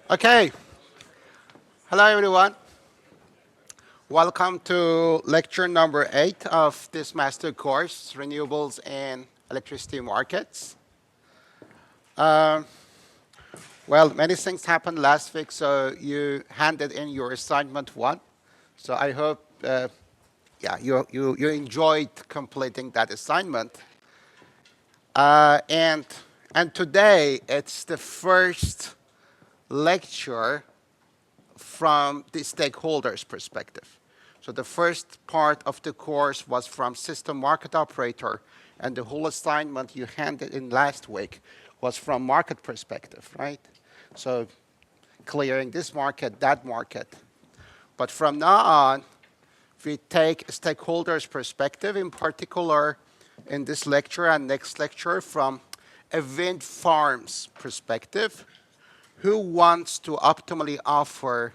Okay. Hello, everyone. Welcome to lecture number 8 of this master course, Renewables and Electricity Markets. Uh, well, many things happened last week, so you handed in your assignment 1. So I hope you enjoyed completing that assignment. And today, it's the first lecture from the stakeholders' perspective. So the first part of the course was from system market operator, and the whole assignment you handed in last week was from market perspective, right? So clearing this market, that market. But from now on, we take stakeholders' perspective, in particular in this lecture and next lecture from a wind farm's perspective, who wants to optimally offer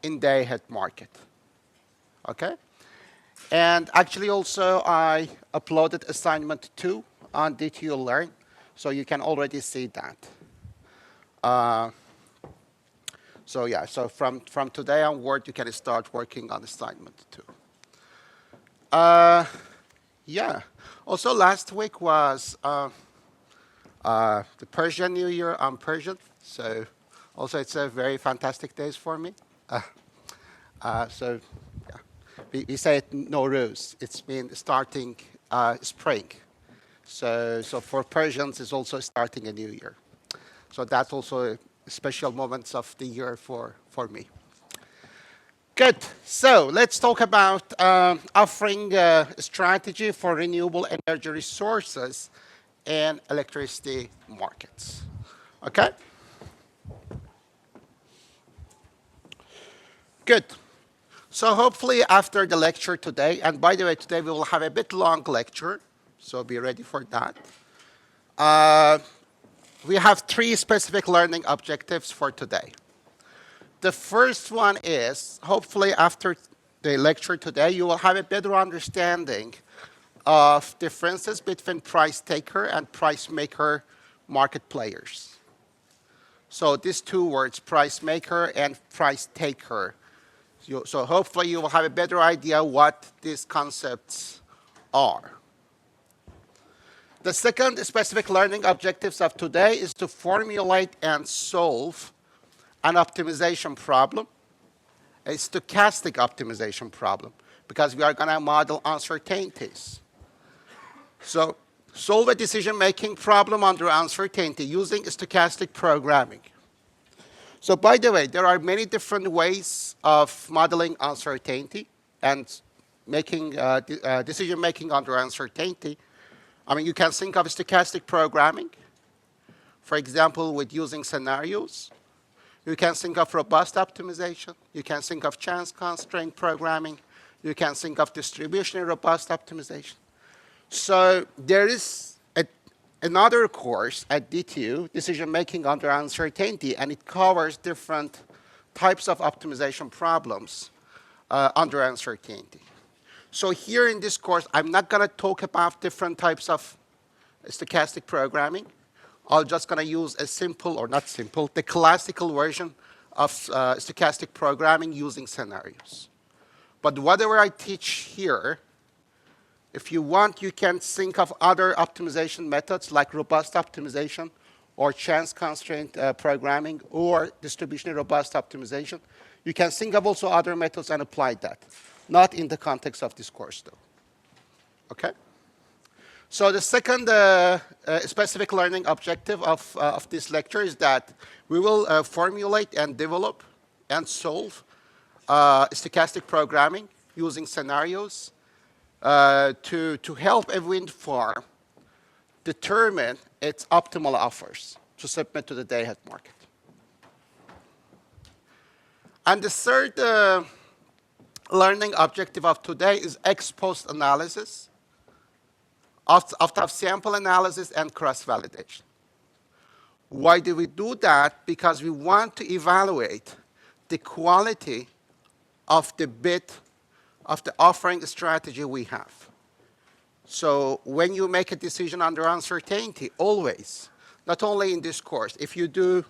in day-ahead market. Okay? And actually also I uploaded assignment 2 on DTU Learn, so you can already see that. So from today onward, you can start working on assignment 2. Also last week was the Persian New Year. I'm Persian, so also it's a very fantastic days for me. We say it Nowruz. It's been starting spring. So for Persians, it's also starting a new year. So that's also special moments of the year for me. Good. So let's talk about offering a strategy for renewable energy resources and electricity markets. Okay? Good. So hopefully after the lecture today, and by the way, today we will have a bit long lecture, so be ready for that. We have 3 specific learning objectives for today. The first one is, hopefully after the lecture today, you will have a better understanding of differences between price taker and price maker market players. So these 2 words, price maker and price taker. So hopefully you will have a better idea what these concepts are. The second specific learning objectives of today is to formulate and solve an optimization problem, a stochastic optimization problem, because we are going to model uncertainties. So solve a decision-making problem under uncertainty using stochastic programming. So by the way, there are many different ways of modeling uncertainty and making decision-making under uncertainty. I mean, you can think of stochastic programming, for example, with using scenarios. You can think of robust optimization. You can think of chance constraint programming. You can think of distributionally robust optimization. So there is another course at DTU, decision-making under uncertainty, and it covers different types of optimization problems under uncertainty. So here in this course, I'm not going to talk about different types of stochastic programming. I'm just going to use a simple, or not simple, the classical version of stochastic programming using scenarios. But whatever I teach here, if you want, you can think of other optimization methods like robust optimization or chance constraint programming or distributionally robust optimization. You can think of also other methods and apply that. Not in the context of this course, though. Okay? So the second specific learning objective of this lecture is that we will formulate and develop and solve stochastic programming using scenarios to help a wind farm determine its optimal offers to submit to the day-ahead market. And the third learning objective of today is ex-post analysis of sample analysis and cross-validation. Why do we do that? Because we want to evaluate the quality of the bid of the offering strategy we have. So when you make a decision under uncertainty, always, not only in this course, if you do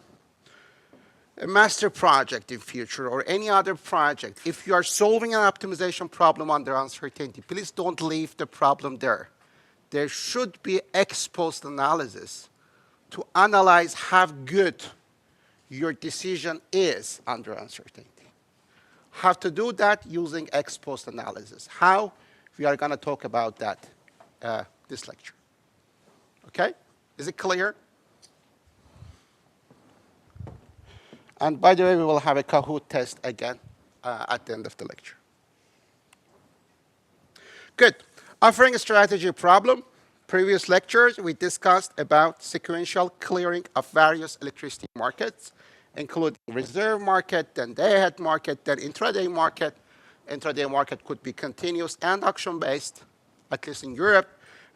a master project in future or any other project, if you are solving an optimization problem under uncertainty, please don't leave the problem there. There should be ex post analysis to analyze how good your decision is under uncertainty. How to do that using ex post analysis. How? We are going to talk about that this lecture. Okay? Is it clear? And by the way, we will have a Kahoot test again at the end of the lecture. Good. Offering a strategy problem. Previous lectures, we discussed about sequential clearing of various electricity markets, including reserve market, then day-ahead market, then intraday market. Intraday market could be continuous and auction-based, at least in Europe,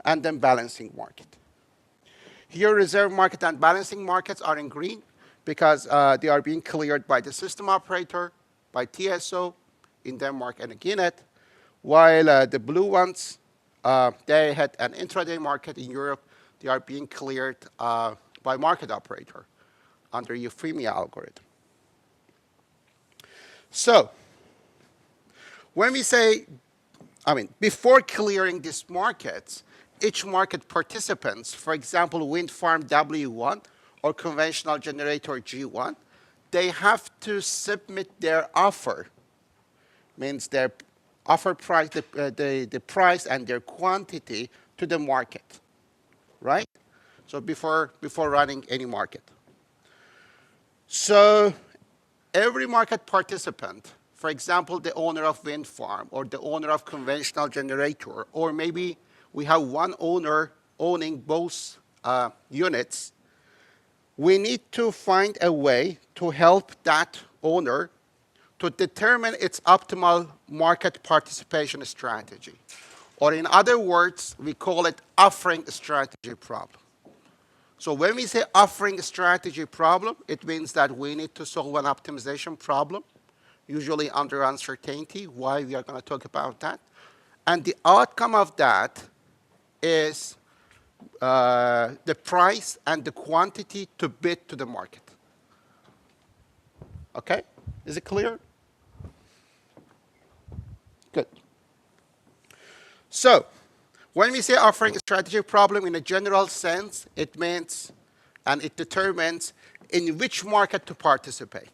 and then balancing market. Here, reserve market and balancing markets are in green because they are being cleared by the system operator, by TSO in Denmark and Guinea, while the blue ones, day-ahead and intraday market in Europe, they are being cleared by market operator under Euphemia algorithm. So, when we say, before clearing these markets, each market participants, for example, wind farm W1 or conventional generator G1, they have to submit their offer, means their offer price, the price and their quantity to the market, right? So before running any market. So every market participant, for example, the owner of wind farm or the owner of conventional generator, or maybe we have one owner owning both units, we need to find a way to help that owner to determine its optimal market participation strategy. Or in other words, we call it offering strategy problem. So when we say offering strategy problem, it means that we need to solve an optimization problem, usually under uncertainty. Why? We are going to talk about that. And the outcome of that is the price and the quantity to bid to the market. Okay? Is it clear? Good. So, when we say offering a strategy problem in a general sense, it means and it determines in which market to participate.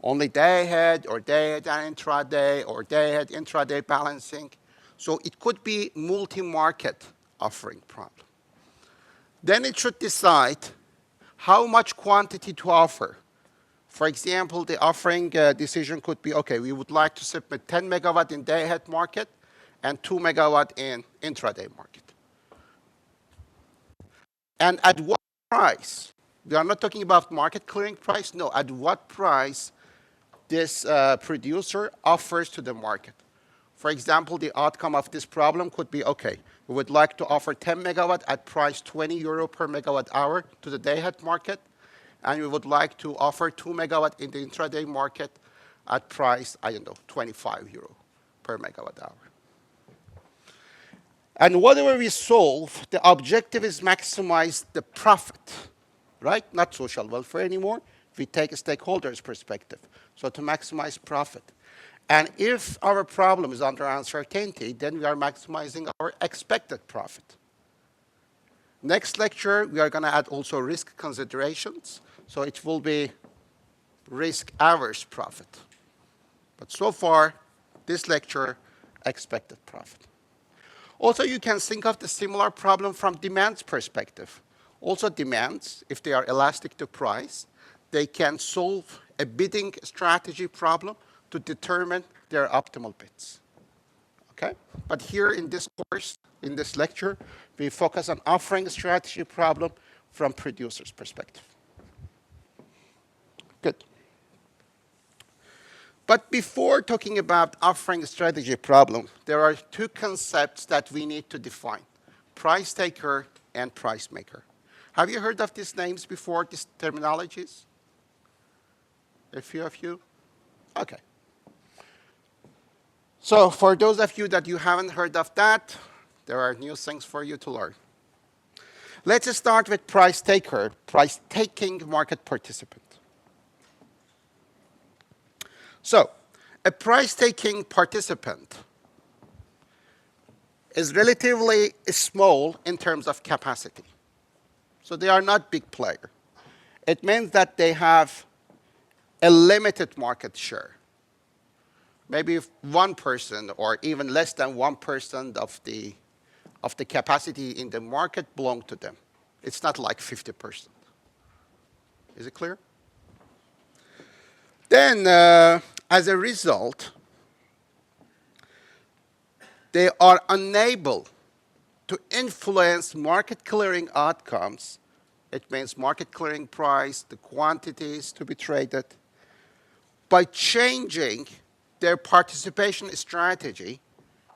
Only day-ahead or day-ahead and intraday or day-ahead intraday balancing. So it could be multi-market offering problem. Then it should decide how much quantity to offer. For example, the offering decision could be, okay, we would like to submit 10 megawatt in day-ahead market and 2 megawatt in intraday market. And at what price? We are not talking about market clearing price. No, at what price this producer offers to the market. For example, the outcome of this problem could be, okay, we would like to offer 10 megawatt at price 20 euro per megawatt hour to the day-ahead market, and we would like to offer 2 megawatt in the intraday market at price, 25 euro per megawatt hour. And whatever we solve, the objective is maximize the profit, right? Not social welfare anymore. We take a stakeholder's perspective. So to maximize profit. And if our problem is under uncertainty, then we are maximizing our expected profit. Next lecture, we are going to add also risk considerations. So it will be risk-averse profit. But so far, this lecture, expected profit. Also, you can think of the similar problem from demand's perspective. Also, demands, if they are elastic to price, they can solve a bidding strategy problem to determine their optimal bids. Okay? But here in this course, in this lecture, we focus on offering a strategy problem from producer's perspective. Good. But before talking about offering a strategy problem, there are two concepts that we need to define: price taker and price maker. Have you heard of these names before, these terminologies? A few of you? Okay. So for those of you that you haven't heard of that, there are new things for you to learn. Let's start with price taker, price taking market participant. So a price-taking participant is relatively small in terms of capacity. So they are not big player. It means that they have a limited market share. Maybe 1% or even less than 1% of the capacity in the market belong to them. It's not like 50%. Is it clear? Then, as a result, they are unable to influence market clearing outcomes. It means market clearing price, the quantities to be traded, by changing their participation strategy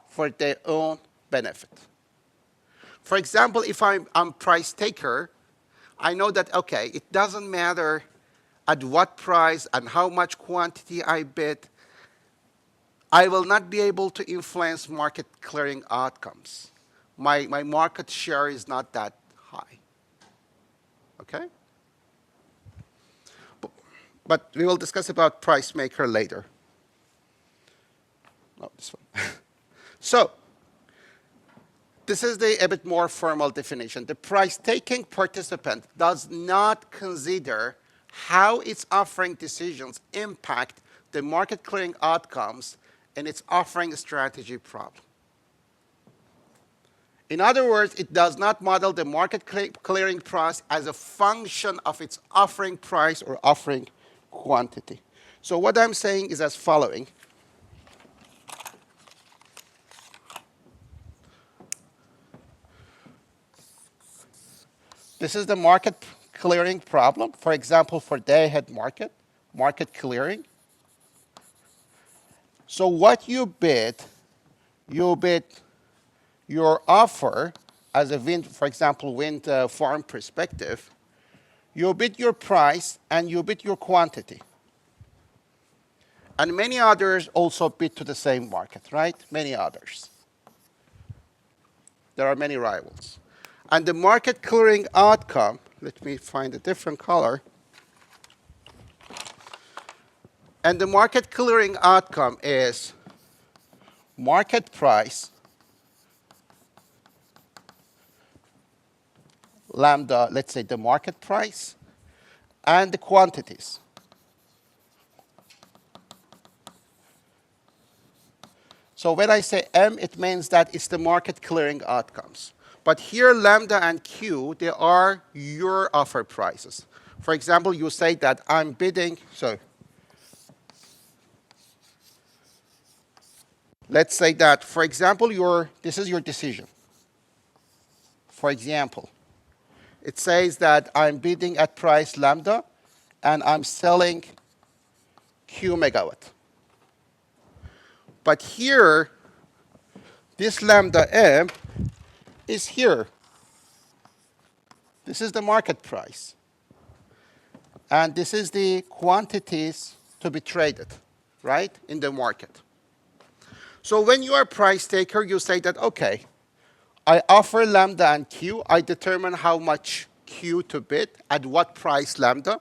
for their own benefit. For example, if I'm price taker, I know that, okay, it doesn't matter at what price and how much quantity I bid, I will not be able to influence market clearing outcomes. My market share is not that high. Okay? But we will discuss about price maker later. Oh, this one. So, this is a bit more formal definition. The price-taking participant does not consider how its offering decisions impact the market clearing outcomes in its offering strategy problem. In other words, it does not model the market clearing price as a function of its offering price or offering quantity. So what I'm saying is as following. This is the market clearing problem. For example, for day-ahead market clearing. So what you bid your offer as a wind, for example, wind farm perspective. You bid your price and you bid your quantity. And many others also bid to the same market, right? Many others. There are many rivals. And the market clearing outcome, let me find a different color. And the market clearing outcome is market price lambda, let's say the market price, and the quantities. So when I say M, it means that it's the market clearing outcomes. But here, lambda and Q, they are your offer prices. For example, you say that I'm bidding, so let's say that, for example, this is your decision. For example, it says that I'm bidding at price lambda, and I'm selling Q megawatt. But here, this lambda M is here. This is the market price. And this is the quantities to be traded, right, in the market. So when you are a price taker, you say that, okay, I offer lambda and Q. I determine how much Q to bid at what price lambda.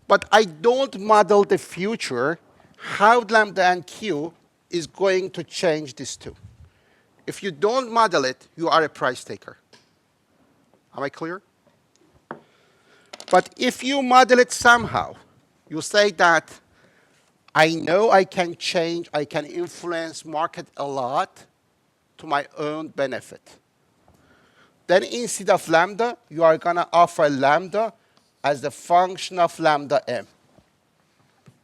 But I don't model the future, how lambda and Q is going to change these two. If you don't model it, you are a price taker. Am I clear? But if you model it somehow, you say that I know I can change, I can influence market a lot to my own benefit. Then instead of lambda, you are going to offer lambda as the function of lambda M.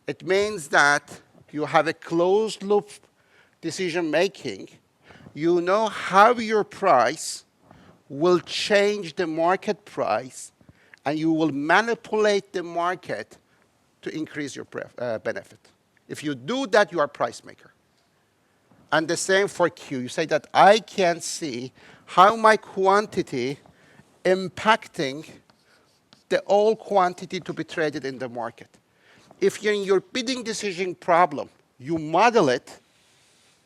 It means that you have a closed loop decision making. You know how your price will change the market price, and you will manipulate the market to increase your benefit. If you do that, you are a price maker. And the same for Q. You say that I can see how my quantity impacting the all quantity to be traded in the market. If you're in your bidding decision problem, you model it,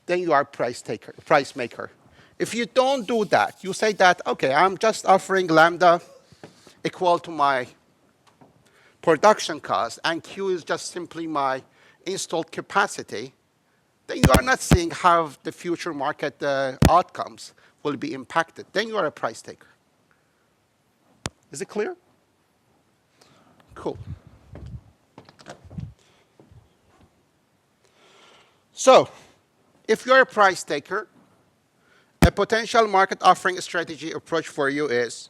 then you are a price maker. If you don't do that, you say that, okay, I'm just offering lambda equal to my production cost, and Q is just simply my installed capacity, then you are not seeing how the future market outcomes will be impacted. Then you are a price taker. Is it clear? Cool. So, if you're a price taker, a potential market offering strategy approach for you is,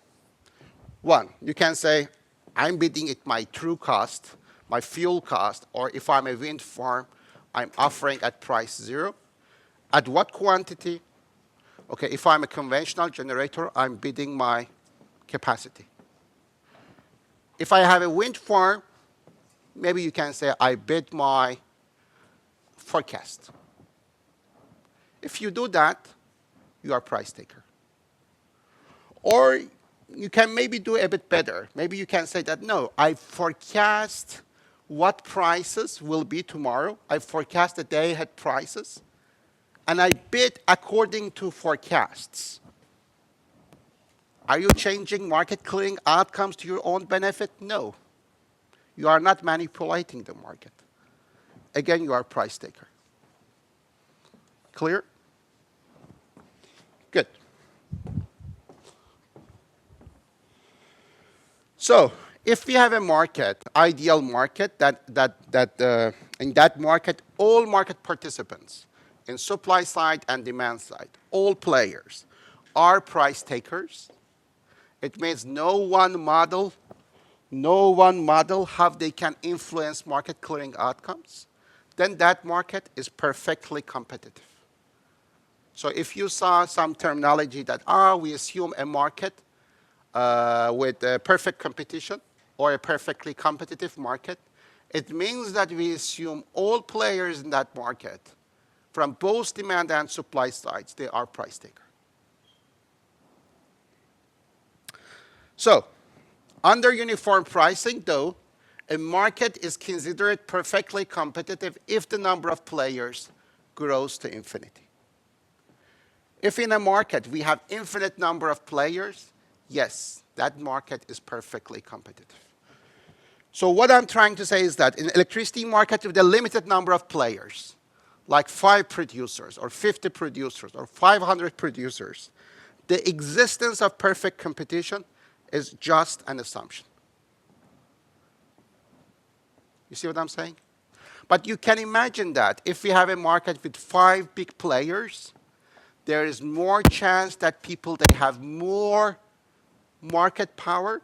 one, you can say, I'm bidding at my true cost, my fuel cost, or if I'm a wind farm, I'm offering at price 0. At what quantity? Okay, if I'm a conventional generator, I'm bidding my capacity. If I have a wind farm, maybe you can say I bid my forecast. If you do that, you are a price taker. Or you can maybe do a bit better. Maybe you can say that, no, I forecast what prices will be tomorrow. I forecast the day ahead prices. And I bid according to forecasts. Are you changing market clearing outcomes to your own benefit? No. You are not manipulating the market. Again, you are a price taker. Clear? Good. So, if we have a market, ideal market, in that market, all market participants, in supply side and demand side, all players are price takers. It means no one model how they can influence market clearing outcomes. Then that market is perfectly competitive. So if you saw some terminology that, we assume a market with perfect competition or a perfectly competitive market, it means that we assume all players in that market, from both demand and supply sides, they are price taker. So, under uniform pricing, though, a market is considered perfectly competitive if the number of players grows to infinity. If in a market we have infinite number of players, yes, that market is perfectly competitive. So what I'm trying to say is that in electricity market with a limited number of players, like 5 producers or 50 producers or 500 producers, the existence of perfect competition is just an assumption. You see what I'm saying? But you can imagine that if we have a market with 5 big players, there is more chance that people, they have more market power,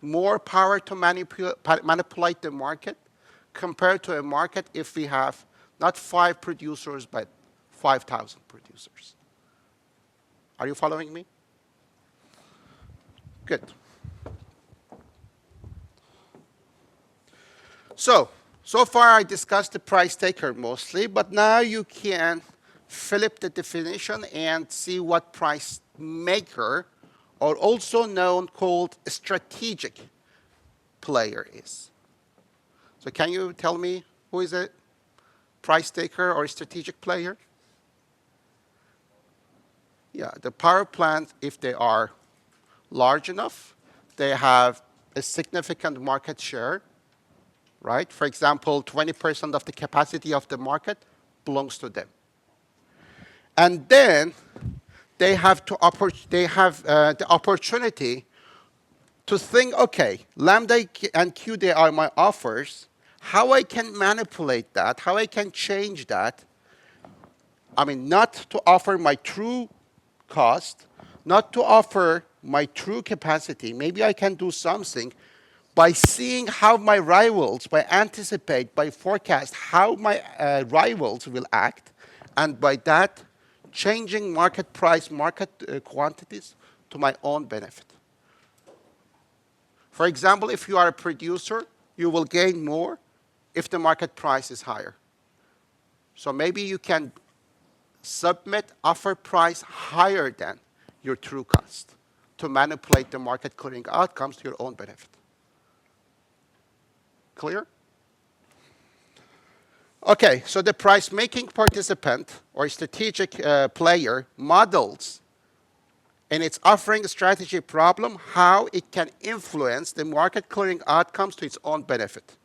more power to manipulate the market, compared to a market if we have not 5 producers, but 5,000 producers. Are you following me? Good. So far I discussed the price taker mostly, but now you can flip the definition and see what price maker, or also known called strategic player, is. So can you tell me who is a price taker or a strategic player? Yeah, the power plants, if they are large enough, they have a significant market share, right? For example, 20% of the capacity of the market belongs to them. And then they have the opportunity to think, okay, lambda and q, they are my offers. How I can manipulate that, how I can change that. I mean, not to offer my true cost, not to offer my true capacity. Maybe I can do something by seeing how my rivals, by anticipate, by forecast how my rivals will act, and by that, changing market price, market quantities to my own benefit. For example, if you are a producer, you will gain more if the market price is higher. So maybe you can submit offer price higher than your true cost to manipulate the market clearing outcomes to your own benefit. Clear? Okay, so the price-making participant or strategic player models in its offering strategy problem how it can influence the market clearing outcomes to its own benefit.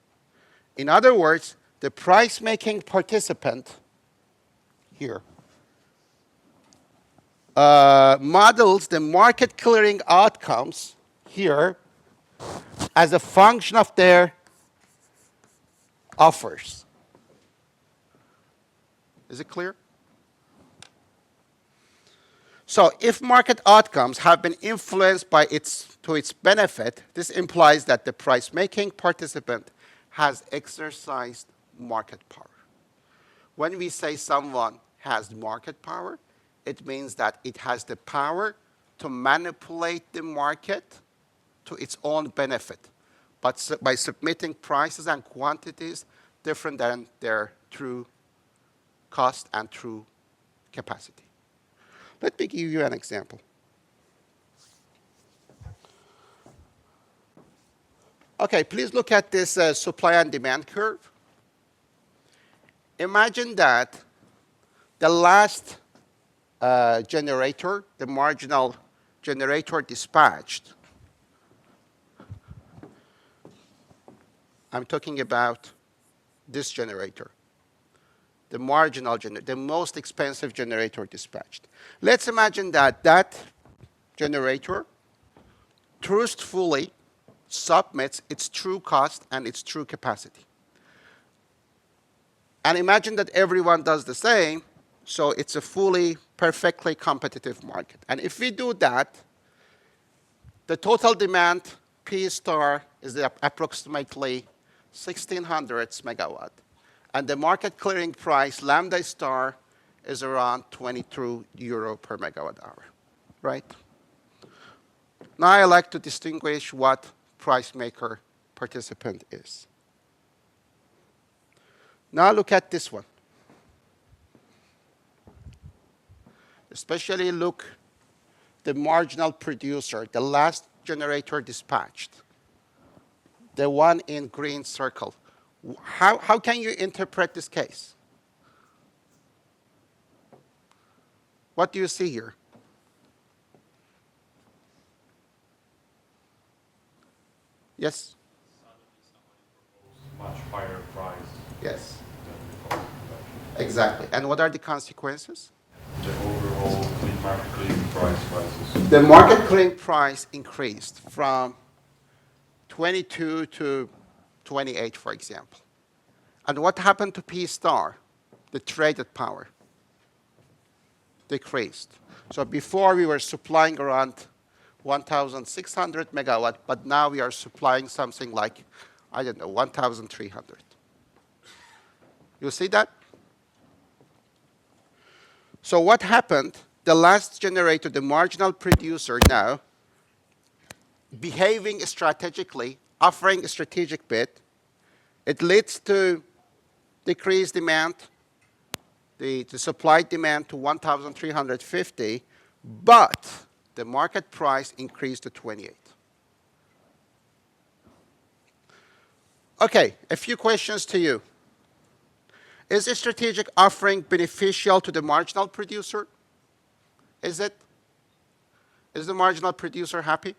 In other words, the price-making participant here models the market clearing outcomes here as a function of their offers. Is it clear? So if market outcomes have been influenced by to its benefit, this implies that the price-making participant has exercised market power. When we say someone has market power, it means that it has the power to manipulate the market to its own benefit, but by submitting prices and quantities different than their true cost and true capacity. Let me give you an example. Okay, please look at this supply and demand curve. Imagine that the last generator, the marginal generator dispatched, I'm talking about this generator, the marginal generator, the most expensive generator dispatched. Let's imagine that that generator truthfully submits its true cost and its true capacity. And imagine that everyone does the same, so it's a fully, perfectly competitive market. And if we do that, the total demand P star is approximately 1600 megawatt. And the market clearing price, lambda star, is around 22 euro per megawatt hour, right? Now I like to distinguish what price maker participant is. Now look at this one. Especially look the marginal producer, the last generator dispatched, the one in green circle. How can you interpret this case? What do you see here? Yes? Much higher price. Yes. Than the Exactly. And what are the consequences? The overall market clearing price rises. The market clearing price increased from 22 to 28, for example. And what happened to P star, the traded power? Decreased. So before we were supplying around 1,600 megawatt, but now we are supplying something like, I don't know, 1,300. You see that? So what happened? The last generator, the marginal producer now, behaving strategically, offering a strategic bid, it leads to decreased demand, the supply demand to 1,350, but the market price increased to 28. Okay, a few questions to you. Is a strategic offering beneficial to the marginal producer? Is it? Is the marginal producer happy?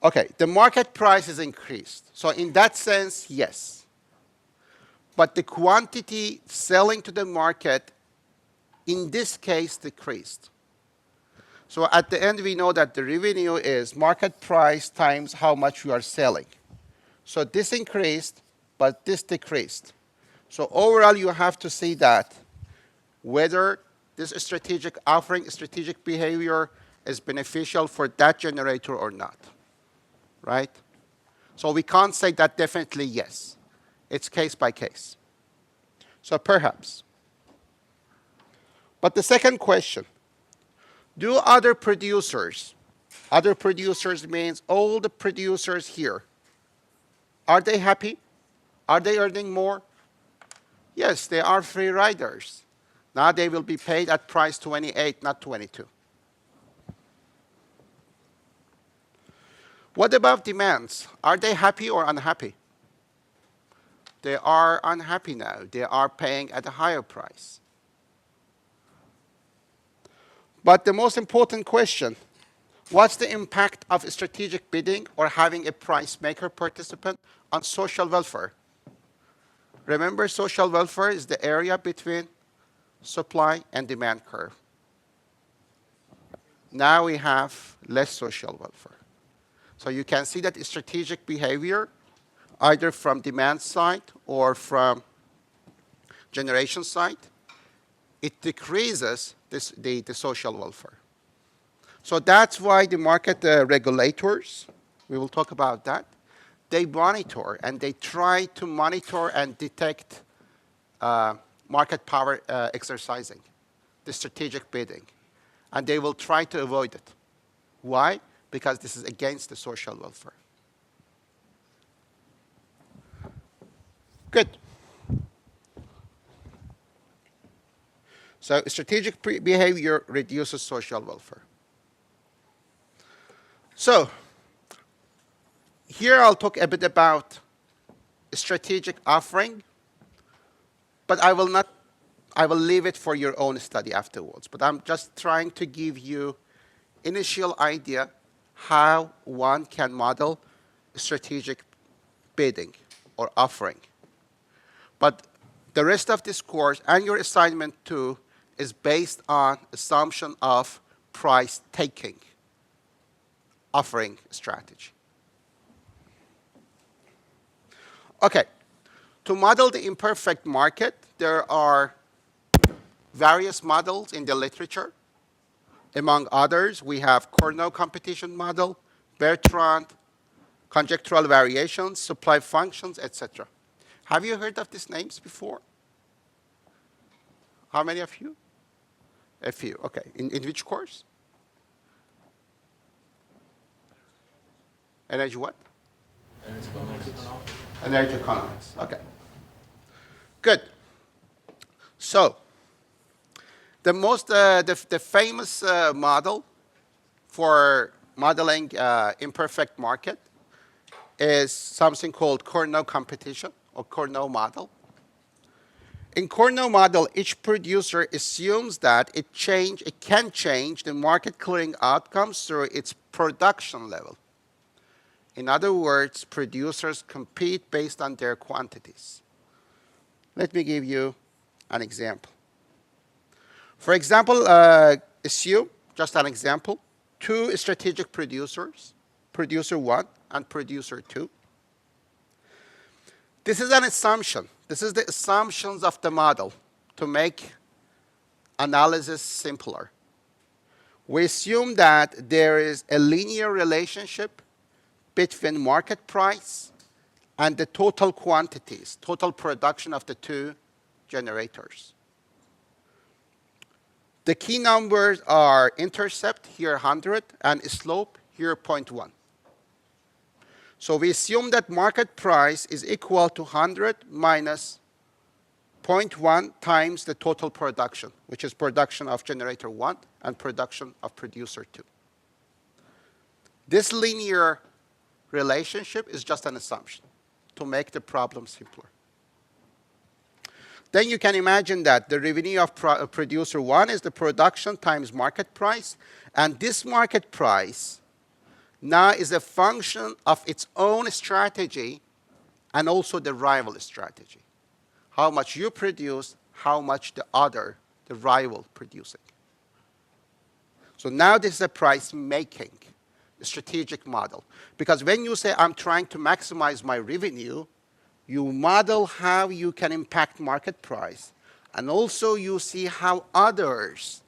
Okay, the market price is increased. So in that sense, yes. But the quantity selling to the market, in this case, decreased. So at the end, we know that the revenue is market price times how much you are selling. So this increased, but this decreased. So overall, you have to see that whether this strategic offering, strategic behavior is beneficial for that generator or not, right? So we can't say that definitely yes. It's case by case. So perhaps. But the second question, do other producers means all the producers here, are they happy? Are they earning more? Yes, they are free riders. Now they will be paid at price 28, not 22. What about demands? Are they happy or unhappy? They are unhappy now. They are paying at a higher price. But the most important question, What's the impact of strategic bidding or having a price maker participant on social welfare? Remember, social welfare is the area between supply and demand curve. Now we have less social welfare. So you can see that strategic behavior, either from demand side or from generation side, it decreases the social welfare. So that's why the market regulators, we will talk about that, they monitor and they try to monitor and detect market power exercising, the strategic bidding. And they will try to avoid it. Why? Because this is against the social welfare. Good. So strategic behavior reduces social welfare. So here I'll talk a bit about strategic offering, but I will leave it for your own study afterwards. But I'm just trying to give you initial idea how one can model strategic bidding or offering. But the rest of this course and your assignment too is based on assumption of price taking offering strategy. Okay, to model the imperfect market, there are various models in the literature. Among others, we have Cournot competition model, Bertrand, conjectural variations, supply functions, etc. Have you heard of these names before? How many of you? A few, okay. In which course? Energy what? Energy economics, okay. Good. So, the famous model for modeling imperfect market is something called Cournot competition or Cournot model. In Cournot model, each producer assumes that it can change the market clearing outcomes through its production level. In other words, producers compete based on their quantities. Let me give you an example. For example, assume, just an example, two strategic producers, producer 1 and producer 2. This is an assumption. This is the assumptions of the model to make analysis simpler. We assume that there is a linear relationship between market price and the total quantities, total production of the two generators. The key numbers are intercept, here 100, and slope, here 0.1. So we assume that market price is equal to 100 minus 0.1 times the total production, which is production of generator 1 and production of producer 2. This linear relationship is just an assumption to make the problem simpler. Then you can imagine that the revenue of producer 1 is the production times market price, and this market price now is a function of its own strategy and also the rival strategy. How much you produce, how much the rival producing. So now this is a price making strategic model. Because when you say I'm trying to maximize my revenue, you model how you can impact market price. And also you see how others,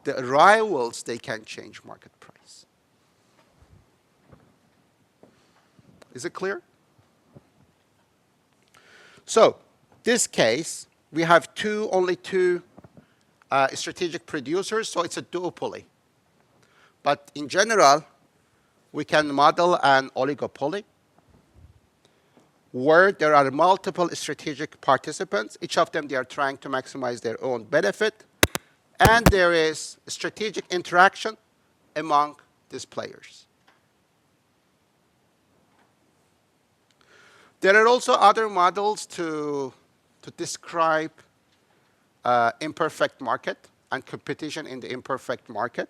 the rivals, they can change market price. Is it clear? So, this case, we have only two strategic producers, so it's a duopoly. But in general, we can model an oligopoly where there are multiple strategic participants. Each of them, they are trying to maximize their own benefit. And there is strategic interaction among these players. There are also other models to describe imperfect market and competition in the imperfect market.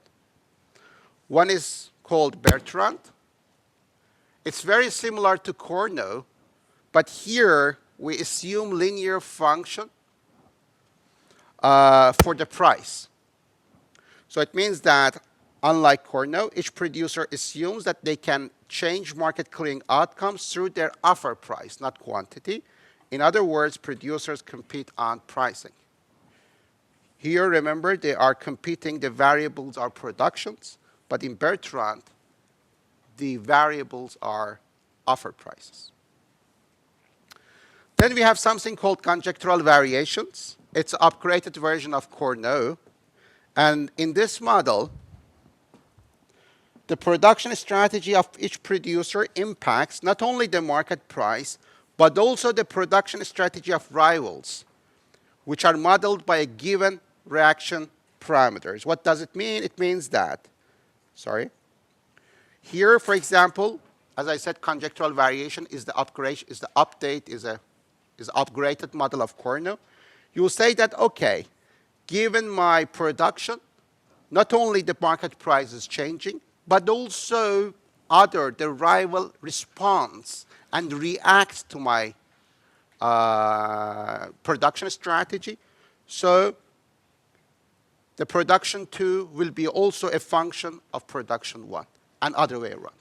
One is called Bertrand. It's very similar to Corno, but here we assume linear function for the price. So it means that, unlike Corno, each producer assumes that they can change market clearing outcomes through their offer price, not quantity. In other words, producers compete on pricing. Here, remember, they are competing, the variables are productions, but in Bertrand, the variables are offer prices. Then we have something called conjectural variations. It's an upgraded version of Corno. And in this model, the production strategy of each producer impacts not only the market price, but also the production strategy of rivals, which are modeled by a given reaction parameters. What does it mean? It means that, here, for example, as I said, conjectural variation is the upgrade, is the update, is upgraded model of Corno. You will say that, okay, given my production, not only the market price is changing, but also the rival responds and reacts to my production strategy. So the production 2 will be also a function of production 1, and other way around.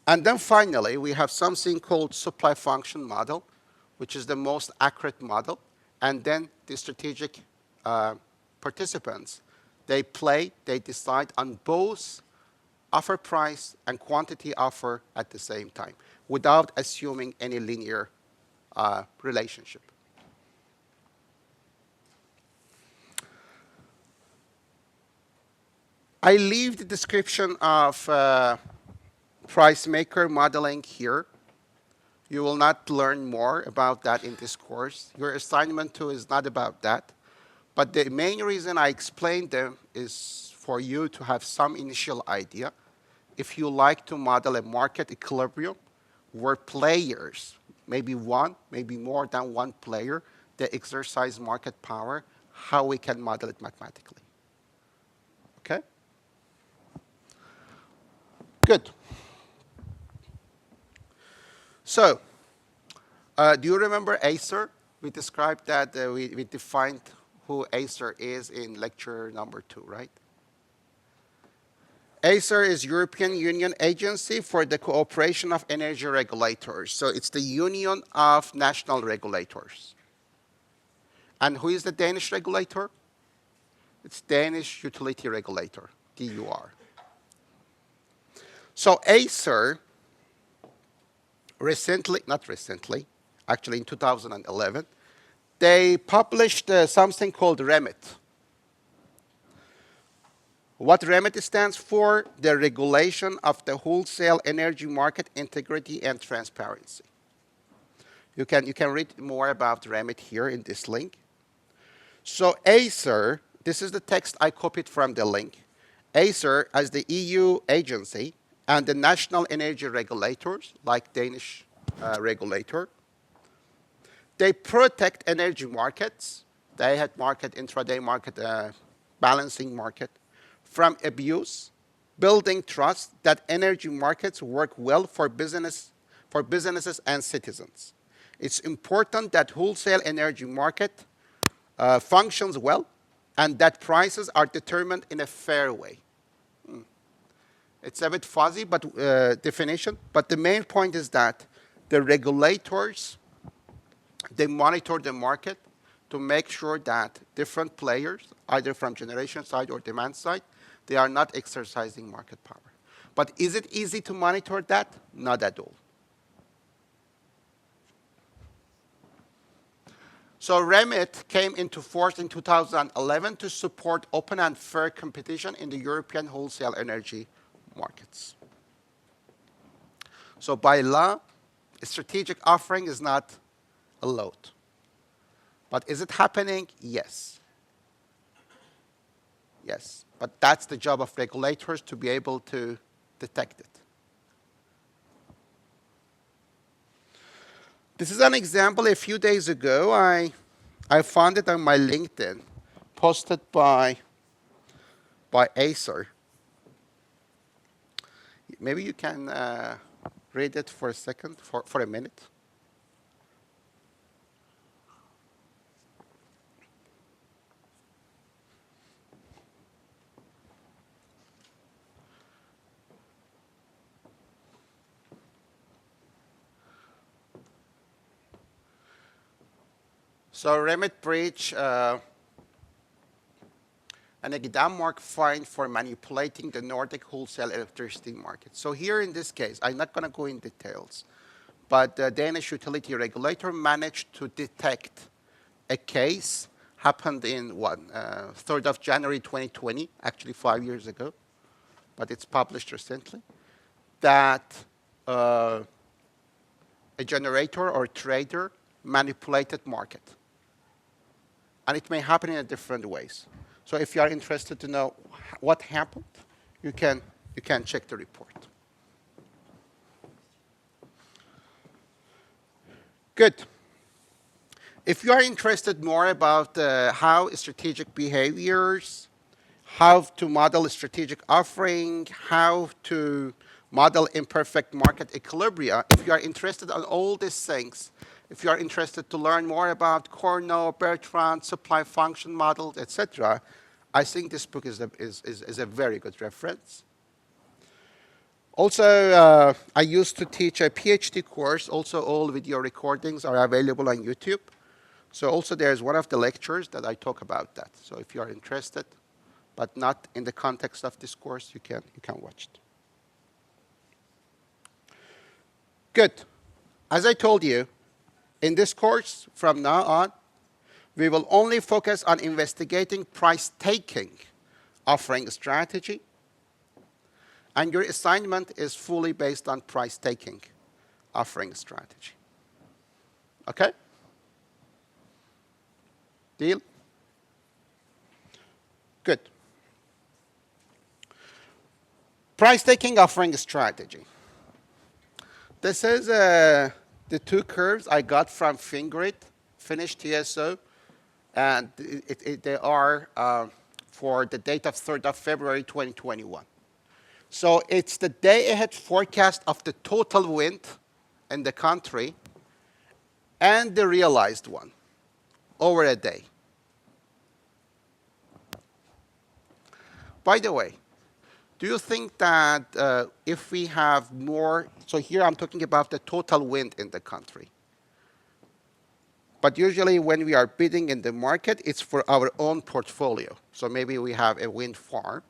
And then finally, we have something called supply function model, which is the most accurate model. And then the strategic participants, they decide on both offer price and quantity offer at the same time, without assuming any linear relationship. I leave the description of price maker modeling here. You will not learn more about that in this course. Your assignment 2 is not about that. But the main reason I explained them is for you to have some initial idea. If you like to model a market equilibrium where players, maybe one, maybe more than one player, they exercise market power, how we can model it mathematically. Okay? Good. So, do you remember Acer? We described that, we defined who Acer is in lecture number 2, right? Acer is European Union Agency for the Cooperation of Energy Regulators. So it's the union of national regulators. And who is the Danish regulator? It's Danish Utility Regulator, DUR. So Acer actually in 2011, they published something called REMIT. What REMIT stands for? The Regulation of the Wholesale Energy Market Integrity and Transparency. You can read more about REMIT here in this link. So Acer, this is the text I copied from the link. Acer, as the EU agency, and the national energy regulators, like Danish regulator, they protect energy markets, day-ahead market, intraday market, balancing market, from abuse, building trust that energy markets work well for businesses and citizens. It's important that wholesale energy market functions well and that prices are determined in a fair way. It's a bit fuzzy, but definition. But the main point is that the regulators, they monitor the market to make sure that different players, either from generation side or demand side, they are not exercising market power. But is it easy to monitor that? Not at all. So REMIT came into force in 2011 to support open and fair competition in the European wholesale energy markets. So by law, a strategic offering is not allowed. But is it happening? Yes. Yes. But that's the job of regulators to be able to detect it. This is an example. A few days ago, I found it on my LinkedIn, posted by by Acer. Maybe you can read it for a second, for a minute. So remit breach, an Denmark fine for manipulating the Nordic wholesale electricity market. So here in this case, I'm not going to go in details, but the Danish utility regulator managed to detect a case happened in 3rd of January 2020, actually 5 years ago, but it's published recently, that a generator or trader manipulated market. And it may happen in different ways. So if you are interested to know what happened, you can check the report. Good. If you are interested more about how strategic behaviors, how to model a strategic offering, how to model imperfect market equilibria, if you are interested in all these things, if you are interested to learn more about Corno, Bertrand, supply function models, etc., I think this book is a very good reference. Also, I used to teach a PhD course. Also, all video recordings are available on YouTube. So also there's one of the lectures that I talk about that. So if you are interested, but not in the context of this course, you can watch it. Good. As I told you, in this course, from now on, we will only focus on investigating price-taking offering strategy. And your assignment is fully based on price-taking offering strategy. Okay? Deal? Good. Price-taking offering strategy. This is the two curves I got from Fingrid, Finnish TSO, and they are for the date of 3rd of February 2021. So it's the day-ahead forecast of the total wind in the country and the realized one over a day. By the way, do you think that if we have more, so here I'm talking about the total wind in the country. But usually when we are bidding in the market, it's for our own portfolio. So maybe we have a wind farm.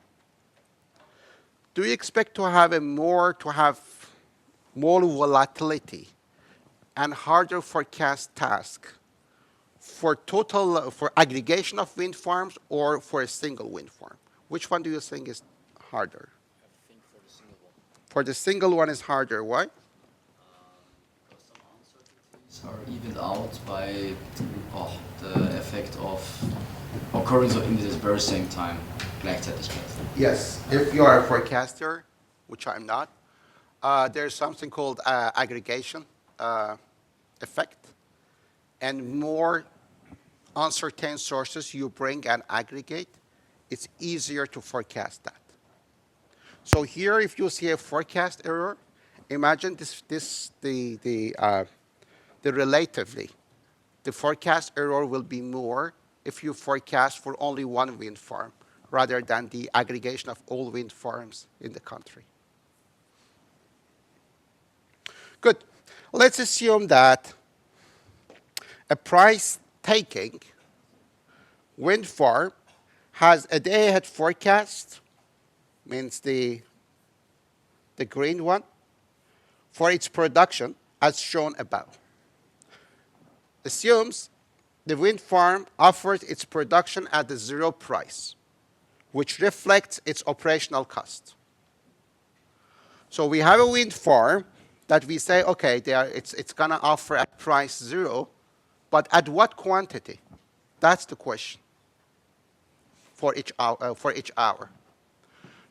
Do you expect to have more volatility and harder forecast task for aggregation of wind farms or for a single wind farm? Which one do you think is harder? I think for the single one. For the single one is harder. Why? Because some uncertainties are evened out by the effect of occurrence of in the very same time. Black hat is better. Yes. If you are a forecaster, which I'm not, there's something called aggregation effect. And more uncertain sources you bring and aggregate, it's easier to forecast that. So here, if you see a forecast error, imagine the relatively, the forecast error will be more if you forecast for only one wind farm rather than the aggregation of all wind farms in the country. Good. Let's assume that a price-taking wind farm has a day-ahead forecast, means the green one, for its production as shown above. Assumes the wind farm offers its production at the zero price, which reflects its operational cost. So we have a wind farm that we say, okay, it's going to offer at price zero, but at what quantity? That's the question for each hour.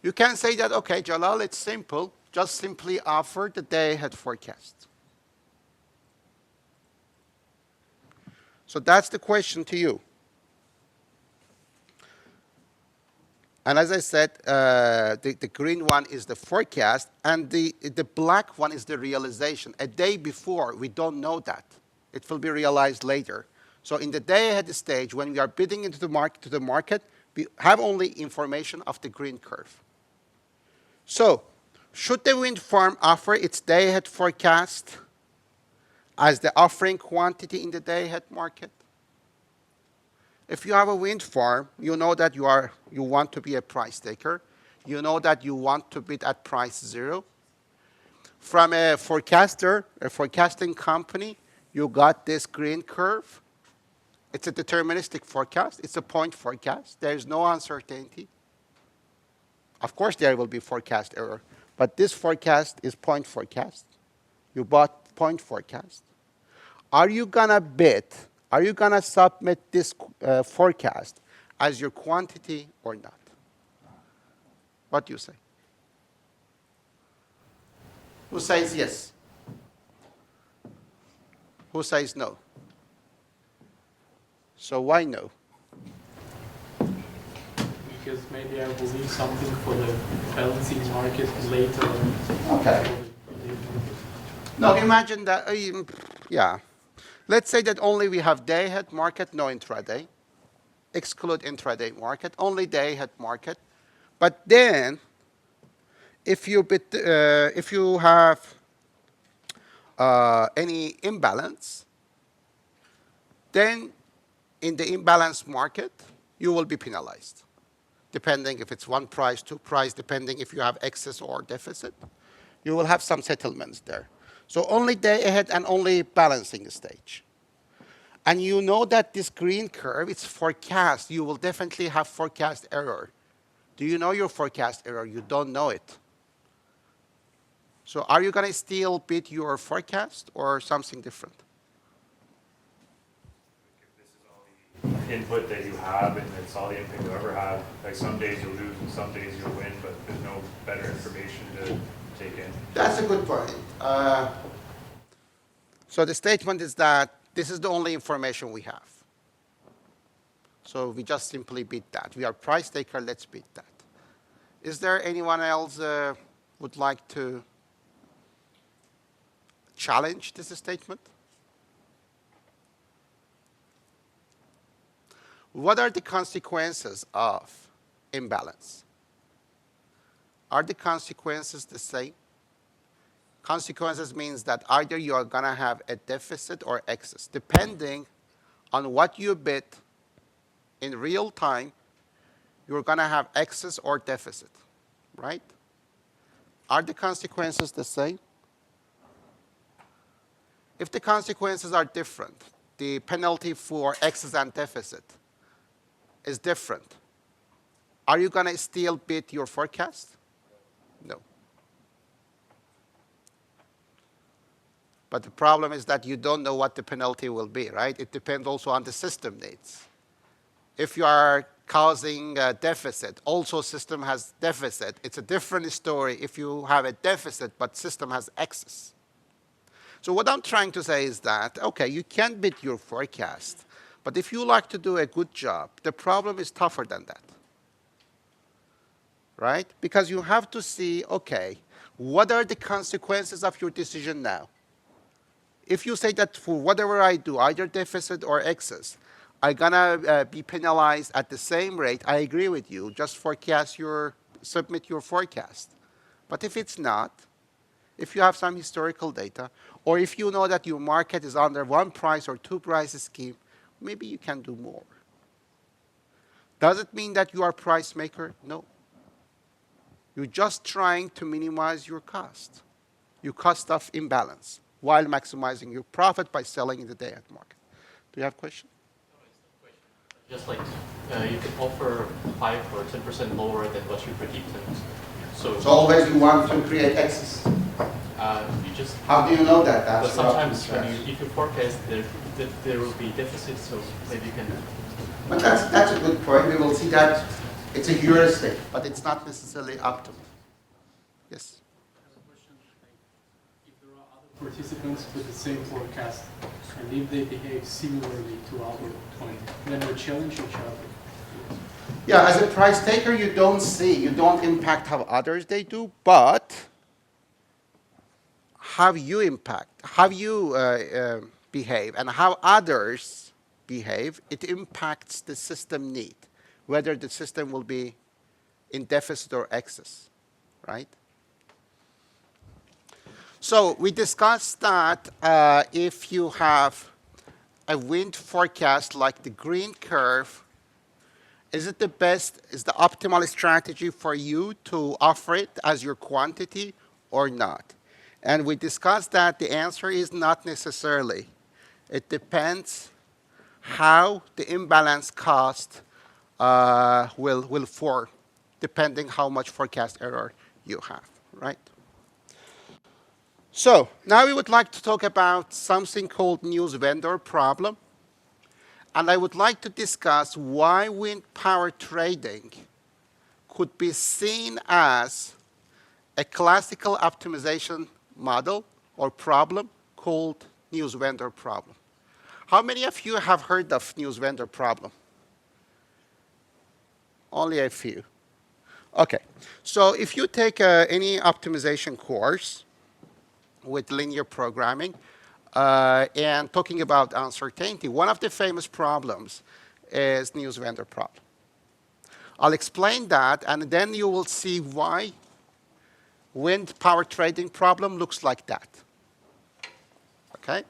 You can say that, okay, Jalal, it's simple. Just simply offer the day-ahead forecast. So that's the question to you. And as I said, the green one is the forecast, and the black one is the realization. A day before, we don't know that. It will be realized later. So in the day ahead stage, when we are bidding into the market, we have only information of the green curve. So should the wind farm offer its day ahead forecast as the offering quantity in the day ahead market? If you have a wind farm, you know that you want to be a price taker. You know that you want to bid at price 0. From a forecaster, a forecasting company, you got this green curve. It's a deterministic forecast. It's a point forecast. There is no uncertainty. Of course, there will be forecast error, but this forecast is point forecast. You bought point forecast. Are you going to bid? Are you going to submit this forecast as your quantity or not? What do you say? Who says yes? Who says no? So why no? Because maybe I will leave something for the balancing market later. Okay. Now imagine that, yeah. Let's say that only we have day ahead market, no intraday. Exclude intraday market, only day ahead market. But then, if you have any imbalance, then in the imbalance market, you will be penalized, depending if it's one price, two price, depending if you have excess or deficit. You will have some settlements there. So only day ahead and only balancing stage. And you know that this green curve, it's forecast. You will definitely have forecast error. Do you know your forecast error? You don't know it. So are you going to still beat your forecast or something different? If this is all the input that you have and it's all the input you'll ever have, like some days you'll lose and some days you'll win, but there's no better information to take in. That's a good point. So the statement is that this is the only information we have. So we just simply beat that. We are price taker, let's beat that. Is there anyone else would like to challenge this statement? What are the consequences of imbalance? Are the consequences the same? Consequences means that either you are going to have a deficit or excess. Depending on what you bid in real time, you're going to have excess or deficit, right? Are the consequences the same? If the consequences are different, the penalty for excess and deficit is different, are you going to still beat your forecast? No. But the problem is that you don't know what the penalty will be, right? It depends also on the system needs. If you are causing a deficit, also system has deficit, it's a different story if you have a deficit but system has excess. So what I'm trying to say is that, okay, you can beat your forecast, but if you like to do a good job, the problem is tougher than that, right? Because you have to see, okay, what are the consequences of your decision now? If you say that for whatever I do, either deficit or excess, I'm going to be penalized at the same rate, I agree with you. Just submit your forecast. But if it's not, if you have some historical data, or if you know that your market is under one price or two price scheme, maybe you can do more. Does it mean that you are a price maker? No. You're just trying to minimize your cost, your cost of imbalance, while maximizing your profit by selling in the day-ahead market. Do you have a question? No, it's not a question. Just like you can offer 5 or 10% lower than what you predicted. So always you want to create excess. You just. How do you know that? But sometimes if you forecast there will be deficits, so maybe you can. But that's a good point. We will see that it's a heuristic, but it's not necessarily optimal. Yes. Participants with the same forecast, and if they behave similarly to our point, then we challenge each other. Yeah, as a price taker, you don't impact how others they do, but how you impact, how you behave, and how others behave, it impacts the system need, whether the system will be in deficit or excess, right? So we discussed that if you have a wind forecast like the green curve, is it the best, is the optimal strategy for you to offer it as your quantity or not? And we discussed that the answer is not necessarily. It depends how the imbalance cost will form, depending how much forecast error you have, right? So now we would like to talk about something called Newsvendor problem. And I would like to discuss why wind power trading could be seen as a classical optimization model or problem called Newsvendor problem. How many of you have heard of Newsvendor problem? Only a few. Okay, so if you take any optimization course with linear programming and talking about uncertainty, one of the famous problems is Newsvendor problem. I'll explain that, and then you will see why wind power trading problem looks like that. Okay?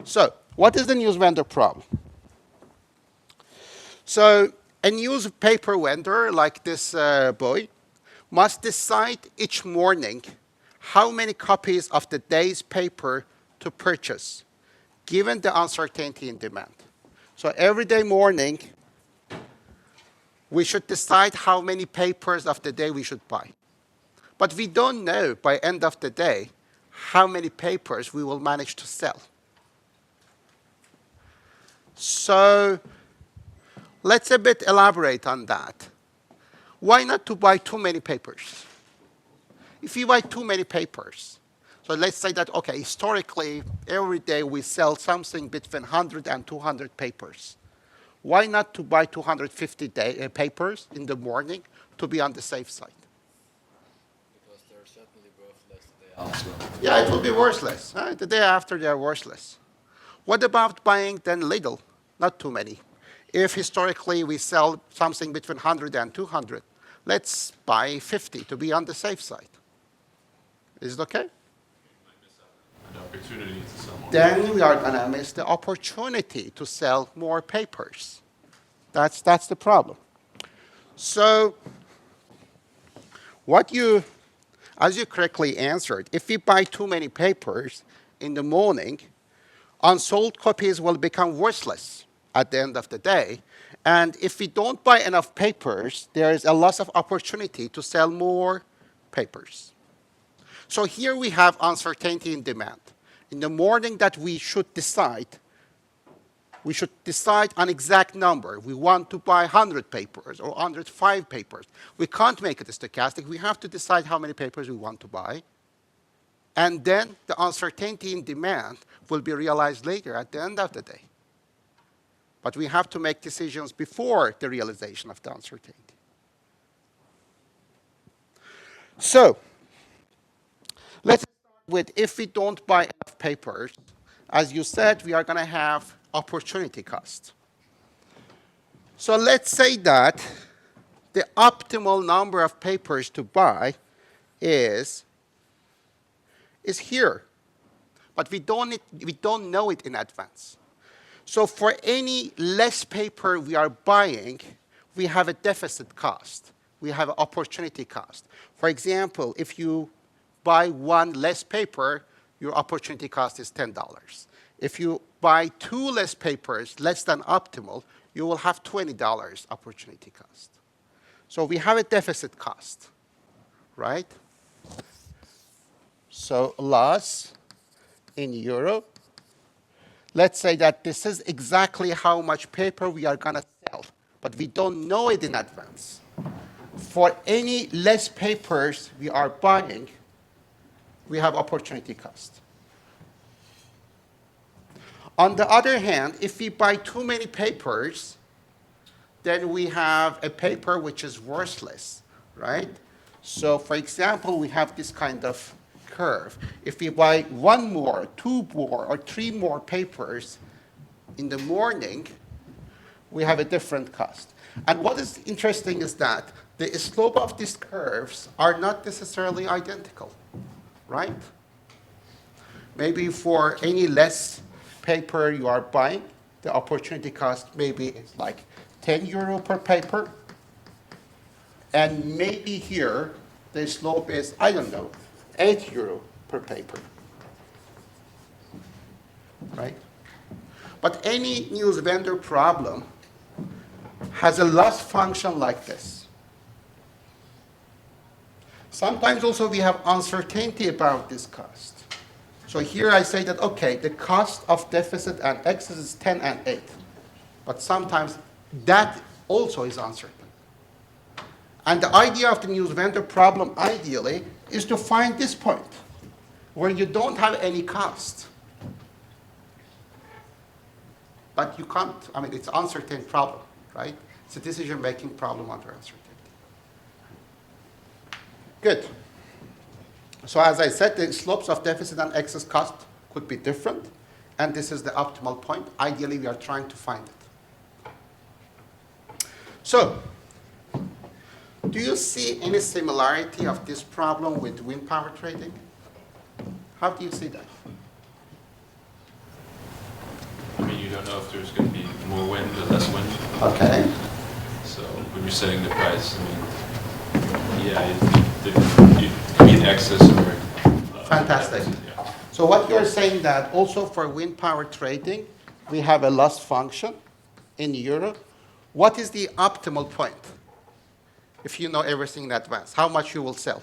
So, what is the Newsvendor problem? So, a newspaper vendor like this boy must decide each morning how many copies of the day's paper to purchase, given the uncertainty in demand. So every day morning, we should decide how many papers of the day we should buy. But we don't know by end of the day how many papers we will manage to sell. So let's a bit elaborate on that. Why not to buy too many papers? If you buy too many papers, so let's say that, okay, historically, every day we sell something between 100 and 200 papers. Why not to buy 250 papers in the morning to be on the safe side? Because they're certainly worthless the day after. Yeah, it will be worthless. The day after, they are worthless. What about buying then little? Not too many. If historically we sell something between 100 and 200, let's buy 50 to be on the safe side. Is it okay? An opportunity to sell more. Then we are going to miss the opportunity to sell more papers. That's the problem. So as you correctly answered, if we buy too many papers in the morning, unsold copies will become worthless at the end of the day. And if we don't buy enough papers, there is a loss of opportunity to sell more papers. So here we have uncertainty in demand. In the morning that we should decide on exact number. We want to buy 100 papers or 105 papers. We can't make it a stochastic. We have to decide how many papers we want to buy. And then the uncertainty in demand will be realized later at the end of the day. But we have to make decisions before the realization of the uncertainty. So, let's start with if we don't buy enough papers, as you said, we are going to have opportunity cost. So let's say that the optimal number of papers to buy is here. But we don't know it in advance. So for any less paper we are buying, we have a deficit cost. We have an opportunity cost. For example, if you buy one less paper, your opportunity cost is $10. If you buy two less papers, less than optimal, you will have $20 opportunity cost. So we have a deficit cost, right? So loss in euro. Let's say that this is exactly how much paper we are going to sell, but we don't know it in advance. For any less papers we are buying, we have opportunity cost. On the other hand, if we buy too many papers, then we have a paper which is worthless, right? So for example, we have this kind of curve. If we buy 1 more, 2 more, or 3 more papers in the morning, we have a different cost. And what is interesting is that the slope of these curves are not necessarily identical, right? Maybe for any less paper you are buying, the opportunity cost maybe is like 10 euro per paper. And maybe here, the slope is, I don't know, 8 euro per paper, right? But any Newsvendor problem has a loss function like this. Sometimes also we have uncertainty about this cost. So here I say that, okay, the cost of deficit and excess is 10 and 8. But sometimes that also is uncertain. And the idea of the Newsvendor problem, ideally, is to find this point where you don't have any cost. But you can't, I mean, it's an uncertain problem, right? It's a decision-making problem under uncertainty. Good. So as I said, the slopes of deficit and excess cost could be different, and this is the optimal point. Ideally, we are trying to find it. So, do you see any similarity of this problem with wind power trading? How do you see that? I mean, you don't know if there's going to be more wind or less wind. Okay. So when you're setting the price, I mean, yeah, it could be an excess or... Fantastic. Yeah. So what you're saying that also for wind power trading, we have a loss function in euro. What is the optimal point? If you know everything in advance, how much you will sell?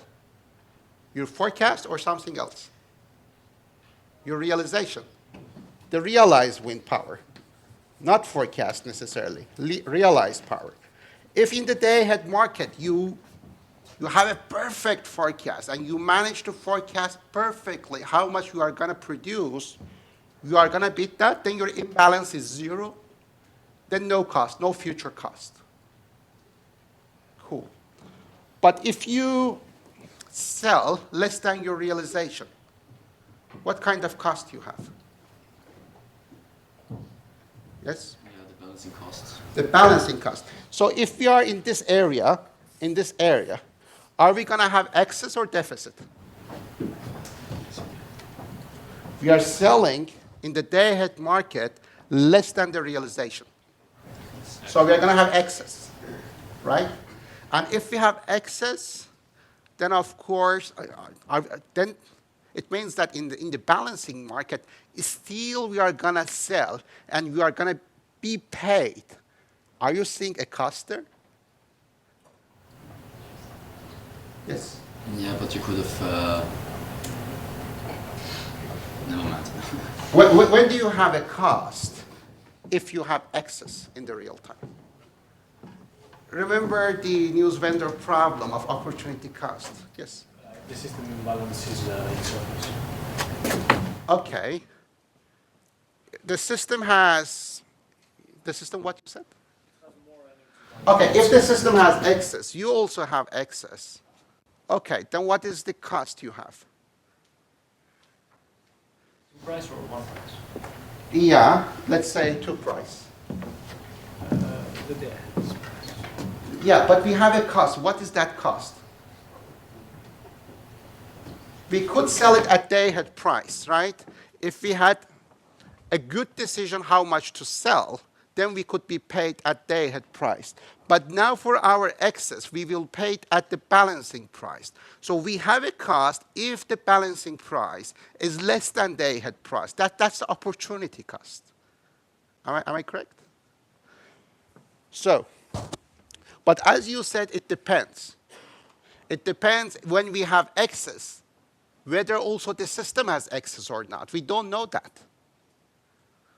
Your forecast or something else? Your realization. The realized wind power, not forecast necessarily, realized power. If in the day-ahead market you have a perfect forecast and you manage to forecast perfectly how much you are going to produce, you are going to beat that, then your imbalance is 0, then no cost, no future cost. Cool. But if you sell less than your realization, what kind of cost you have? Yes? Yeah, the balancing costs. The balancing cost. So if we are in this area, are we going to have excess or deficit? We are selling in the day-ahead market less than the realization. So we are going to have excess, right? And if we have excess, then of course, then it means that in the balancing market, still we are going to sell and we are going to be paid. Are you seeing a cost there? Yes. Yeah, but you could have... Never mind. When do you have a cost if you have excess in the real time? Remember the Newsvendor problem of opportunity cost? Yes. The system imbalance is in surplus. Okay. The system what you said? Okay, if the system has excess, you also have excess. Okay, then what is the cost you have? Two price or one price? Yeah, let's say 2 price. The day price. Yeah, but we have a cost. What is that cost? We could sell it at day-ahead price, right? If we had a good decision how much to sell, then we could be paid at day-ahead price. But now for our excess, we will pay it at the balancing price. So we have a cost if the balancing price is less than day-ahead price. That's the opportunity cost. Am I correct? So, but as you said, it depends. It depends when we have excess, whether also the system has excess or not. We don't know that.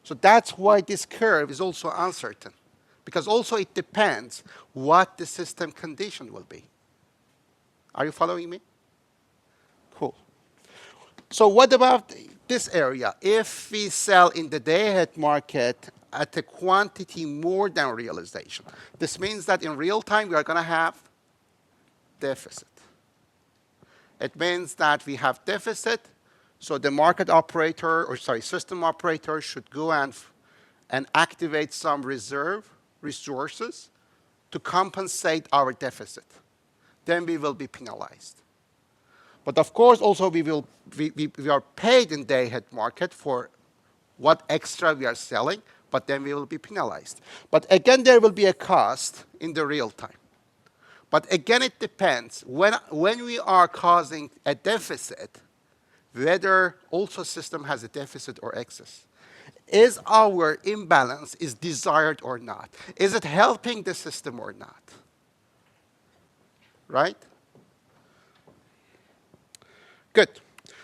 So that's why this curve is also uncertain, because also it depends what the system condition will be. Are you following me? Cool. So what about this area? If we sell in the day-ahead market at a quantity more than realization. This means that in real time, we are going to have deficit. It means that we have deficit, so the market operator, or sorry, system operator should go and activate some reserve resources to compensate our deficit. Then we will be penalized. But of course, also we are paid in day-ahead market for what extra we are selling, but then we will be penalized. But again, there will be a cost in the real time. But again, it depends. When we are causing a deficit, whether also system has a deficit or excess. Is our imbalance is desired or not? Is it helping the system or not? Right? Good.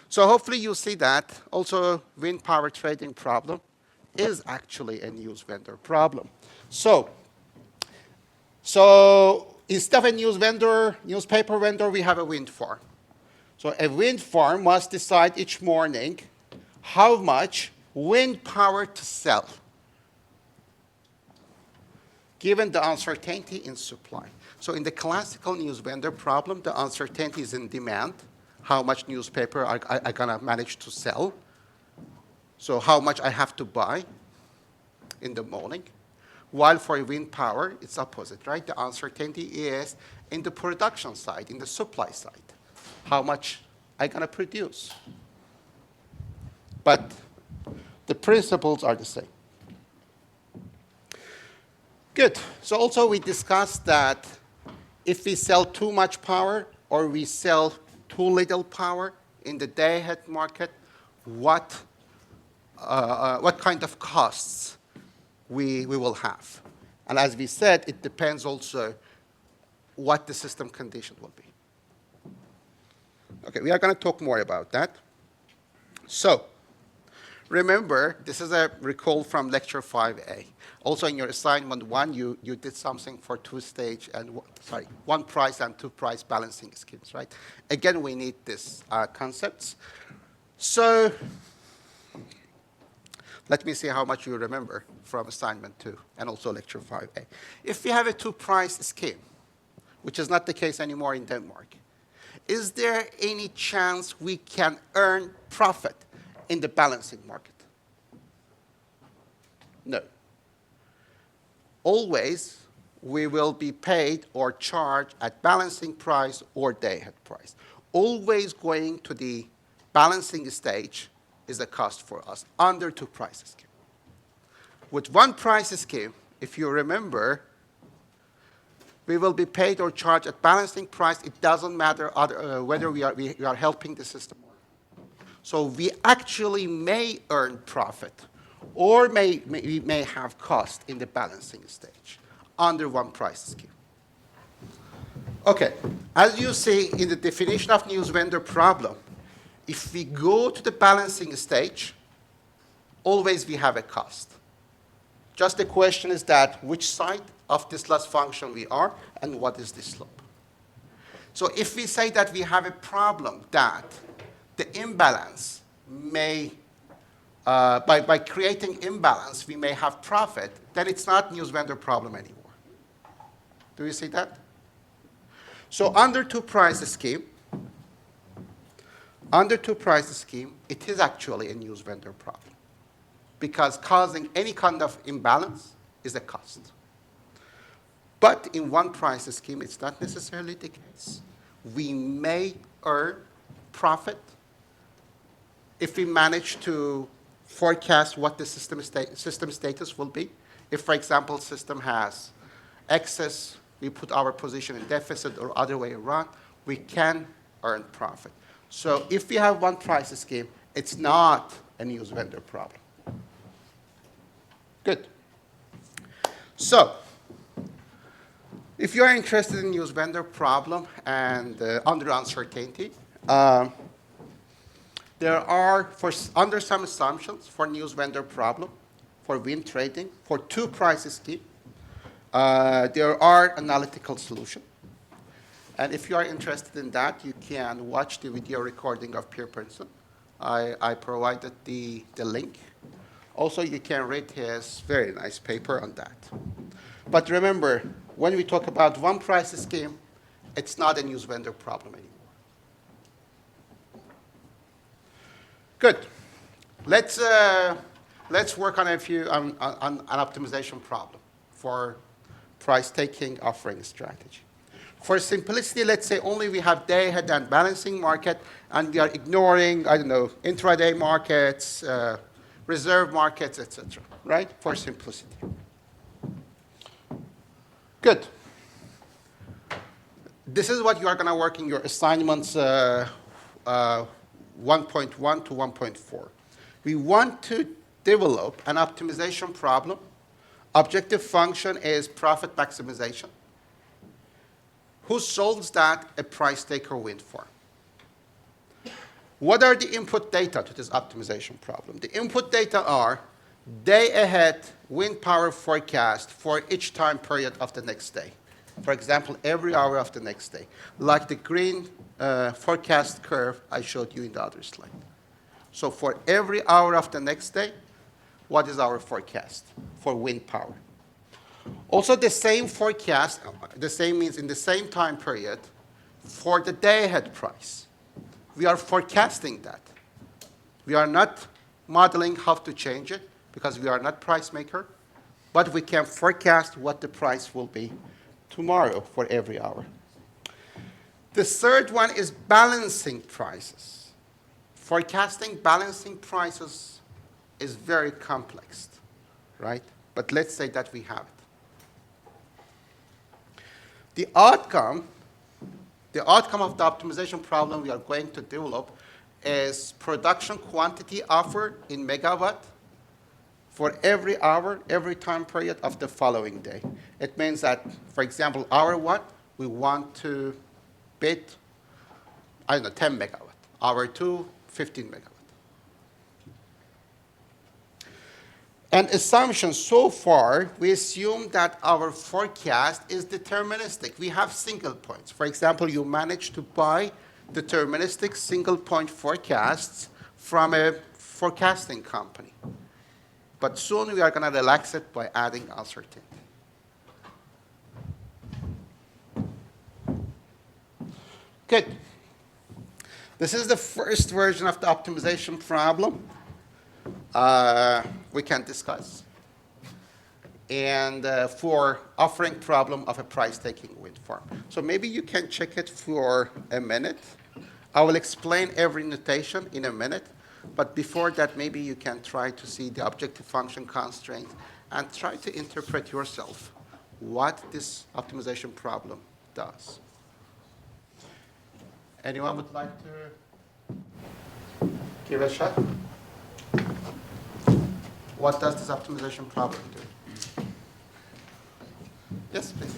So hopefully you see that also wind power trading problem is actually a Newsvendor problem. So instead of a newspaper vendor, we have a wind farm. So a wind farm must decide each morning how much wind power to sell, given the uncertainty in supply. So in the classical Newsvendor problem, the uncertainty is in demand. How much newspaper I going to manage to sell. So how much I have to buy in the morning. While for wind power, it's opposite, right? The uncertainty is in the production side, in the supply side. How much I going to produce. But the principles are the same. Good. So also we discussed that if we sell too much power or we sell too little power in the day-ahead market, what kind of costs we will have. And as we said, it depends also what the system condition will be. Okay, we are going to talk more about that. So remember, this is a recall from lecture 5A. Also in your assignment 1, you did something for two-stage and, one price and two price balancing schemes, right? Again, we need these concepts. So let me see how much you remember from assignment 2 and also lecture 5A. If we have a two-price scheme, which is not the case anymore in Denmark, is there any chance we can earn profit in the balancing market? No. Always, we will be paid or charged at balancing price or day-ahead price. Always going to the balancing stage is a cost for us under two price scheme. With one price scheme, if you remember, we will be paid or charged at balancing price. It doesn't matter whether we are helping the system. So we actually may earn profit or we may have cost in the balancing stage under one price scheme. Okay, as you see in the definition of Newsvendor problem, if we go to the balancing stage, always we have a cost. Just the question is that which side of this loss function we are and what is the slope. So if we say that we have a problem that the imbalance may, by creating imbalance, we may have profit, then it's not Newsvendor problem anymore. Do you see that? So under two price scheme, it is actually a Newsvendor problem because causing any kind of imbalance is a cost. But in one price scheme, it's not necessarily the case. We may earn profit if we manage to forecast what the system status will be. If, for example, system has excess, we put our position in deficit or other way around, we can earn profit. So if we have one price scheme, it's not a Newsvendor problem. Good. So if you are interested in Newsvendor problem and under uncertainty, there are, under some assumptions for Newsvendor problem, for wind trading, for two price scheme, there are analytical solutions. And if you are interested in that, you can watch the video recording of Pierre Princeton. I provided the link Also, you can read his very nice paper on that. But remember, when we talk about one price scheme, it's not a Newsvendor problem anymore. Good. Let's work on an optimization problem for price-taking offering strategy. For simplicity, let's say only we have day-ahead and balancing market, and we are ignoring, I don't know, intraday markets, reserve markets, etc. Right? For simplicity. Good. This is what you are going to work in your assignments 1.1 to 1.4. We want to develop an optimization problem. Objective function is profit maximization. Who solves that? A price taker wind farm. What are the input data to this optimization problem? The input data are day ahead wind power forecast for each time period of the next day. For example, every hour of the next day, like the green forecast curve I showed you in the other slide. So for every hour of the next day, what is our forecast for wind power? Also, the same forecast, the same means in the same time period, for the day-ahead price. We are forecasting that. We are not modeling how to change it because we are not price maker, but we can forecast what the price will be tomorrow for every hour. The third one is balancing prices. Forecasting balancing prices is very complex, right? But let's say that we have it. The outcome of the optimization problem we are going to develop is production quantity offered in megawatt for every hour, every time period of the following day. It means that, for example, hour 1, we want to bid, 10 megawatt. Hour 2, 15 megawatt. An assumption so far, we assume that our forecast is deterministic. We have single points. For example, you manage to buy deterministic single point forecasts from a forecasting company. But soon we are going to relax it by adding uncertainty. Good. This is the first version of the optimization problem we can discuss. And for offering problem of a price-taking wind farm. So maybe you can check it for a minute. I will explain every notation in a minute. But before that, maybe you can try to see the objective function constraint and try to interpret yourself what this optimization problem does. Anyone would like to give a shot? What does this optimization problem do? Yes, please.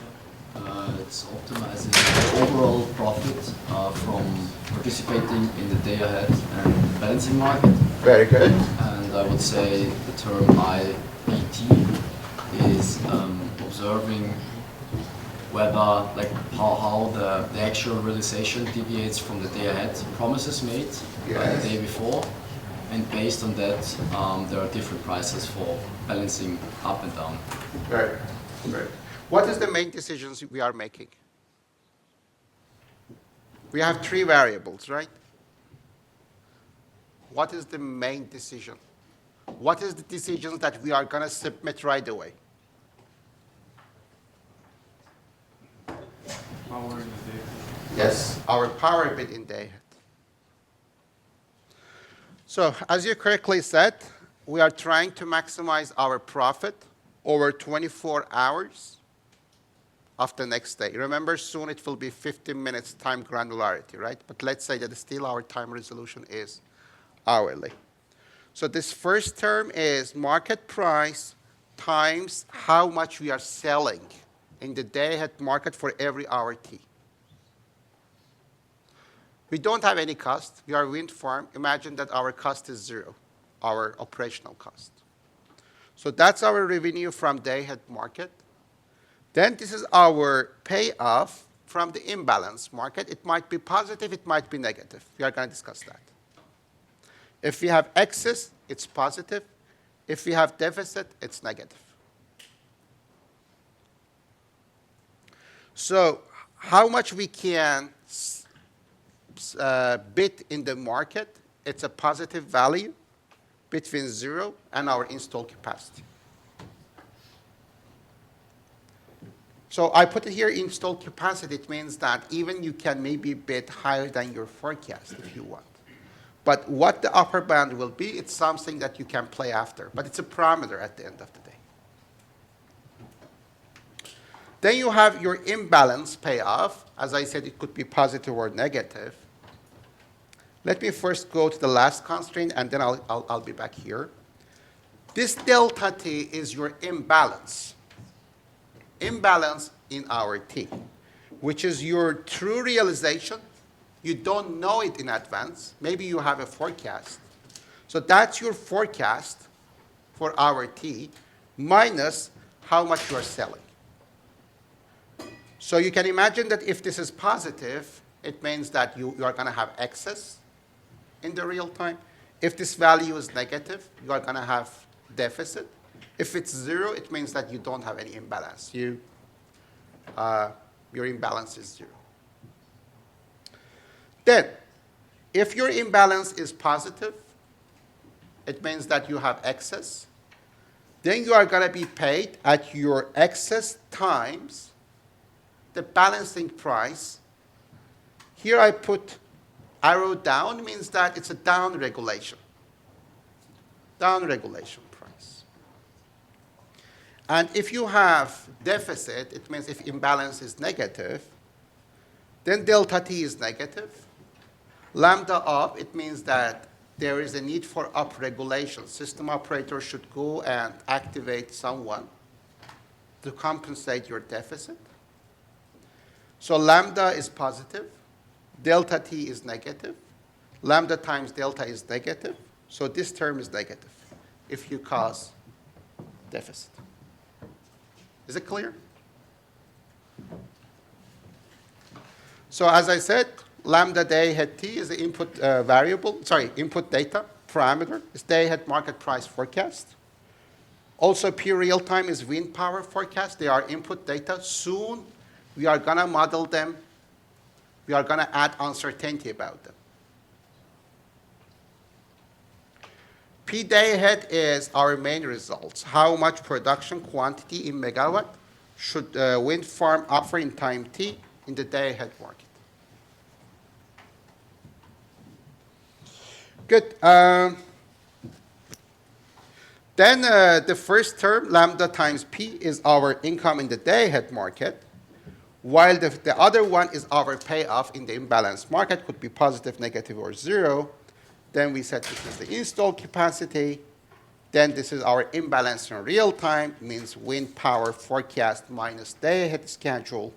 It's optimizing the overall profit from participating in the day ahead and balancing market. Very good. And I would say the term IBT is observing whether, like, how the actual realization deviates from the day ahead promises made by the day before. And based on that, there are different prices for balancing up and down. Right. Right. What is the main decisions we are making? We have 3 variables, right? What is the main decision? What is the decisions that we are going to submit right away? Power in the day. Yes, our power bid in day ahead. So, as you correctly said, we are trying to maximize our profit over 24 hours of the next day. Remember, soon it will be 15 minutes time granularity, right? But let's say that still our time resolution is hourly. So this first term is market price times how much we are selling in the day-ahead market for every hour T. We don't have any cost. We are a wind farm. Imagine that our cost is 0, our operational cost. So that's our revenue from day-ahead market. Then this is our payoff from the imbalance market. It might be positive, it might be negative. We are going to discuss that. If we have excess, it's positive. If we have deficit, it's negative. So how much we can bid in the market, it's a positive value between 0 and our installed capacity. So I put it here, installed capacity. It means that even you can maybe bid higher than your forecast if you want. But what the upper bound will be, it's something that you can play after. But it's a parameter at the end of the day. Then you have your imbalance payoff. As I said, it could be positive or negative. Let me first go to the last constraint, and then I'll be back here. This delta T is your imbalance. Imbalance in our T, which is your true realization. You don't know it in advance. Maybe you have a forecast. So that's your forecast for our T minus how much you are selling. So you can imagine that if this is positive, it means that you are going to have excess in the real time. If this value is negative, you are going to have deficit. If it's 0, it means that you don't have any imbalance. Your imbalance is 0. Then, if your imbalance is positive, it means that you have excess. Then you are going to be paid at your excess times the balancing price. Here I put arrow down, means that it's a down regulation. Down regulation price. And if you have deficit, it means if imbalance is negative, then delta T is negative. Lambda up, it means that there is a need for up regulation. System operator should go and activate someone to compensate your deficit. So lambda is positive. Delta T is negative. Lambda times delta is negative. So this term is negative if you cause deficit. Is it clear? So as I said, lambda day ahead T is the input input data parameter. It's day ahead market price forecast. Also, P real time is wind power forecast. They are input data. Soon, we are going to model them. We are going to add uncertainty about them. P day ahead is our main results. How much production quantity in megawatt should wind farm offer in time T in the day ahead market? Good. Then the first term, lambda times P, is our income in the day ahead market, while the other one is our payoff in the imbalanced market, could be positive, negative, or 0. Then we said this is the installed capacity. Then this is our imbalance in real time, means wind power forecast minus day ahead schedule.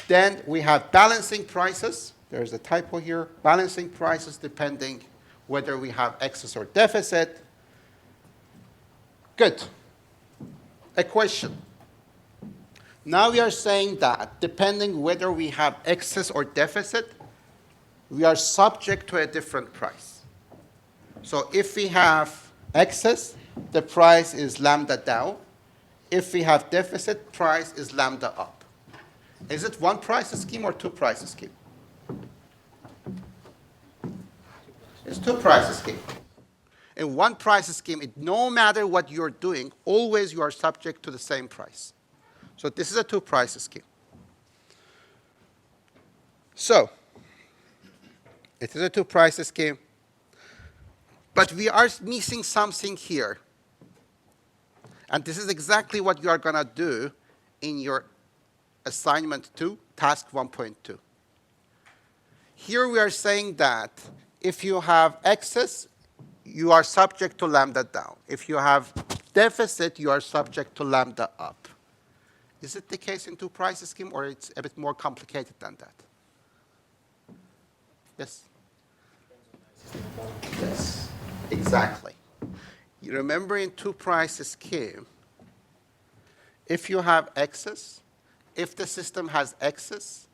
Then we have balancing prices. There's a typo here. Balancing prices depending whether we have excess or deficit. Good. A question. Now we are saying that depending whether we have excess or deficit, we are subject to a different price. So if we have excess, the price is lambda down. If we have deficit, price is lambda up. Is it one price scheme or two price scheme? It's two price scheme. In one price scheme, no matter what you're doing, always you are subject to the same price. So this is a two price scheme. So it is a two price scheme. But we are missing something here. And this is exactly what you are going to do in your assignment 2, task 1.2. Here we are saying that if you have excess, you are subject to lambda down. If you have deficit, you are subject to lambda up. Is it the case in two price scheme, or it's a bit more complicated than that? Yes? Yes, exactly. You remember in two price scheme, if you have excess, if the system has excess,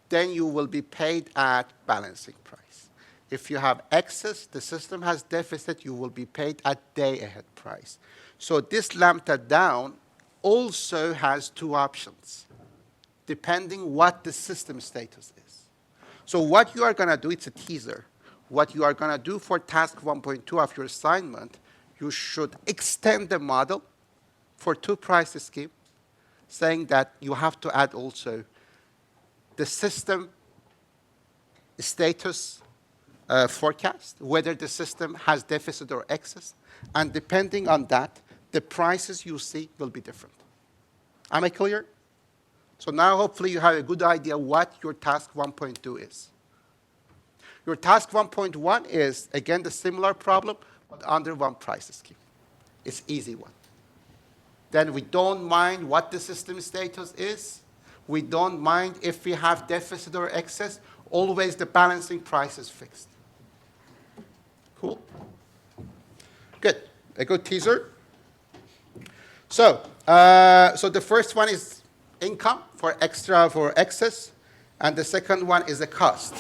then you will be paid at balancing price. If you have excess, the system has deficit, you will be paid at day-ahead price. So this lambda down also has two options, depending what the system status is. So what you are going to do, it's a teaser. What you are going to do for task 1.2 of your assignment, you should extend the model for two price scheme, saying that you have to add also the system status forecast, whether the system has deficit or excess, and depending on that, the prices you see will be different. Am I clear? So now hopefully you have a good idea what your task 1.2 is. Your task 1.1 is, again, the similar problem, but under one price scheme. It's easy one. Then we don't mind what the system status is. We don't mind if we have deficit or excess. Always the balancing price is fixed. Cool? Good. A good teaser. So the first one is income for excess, and the second one is a cost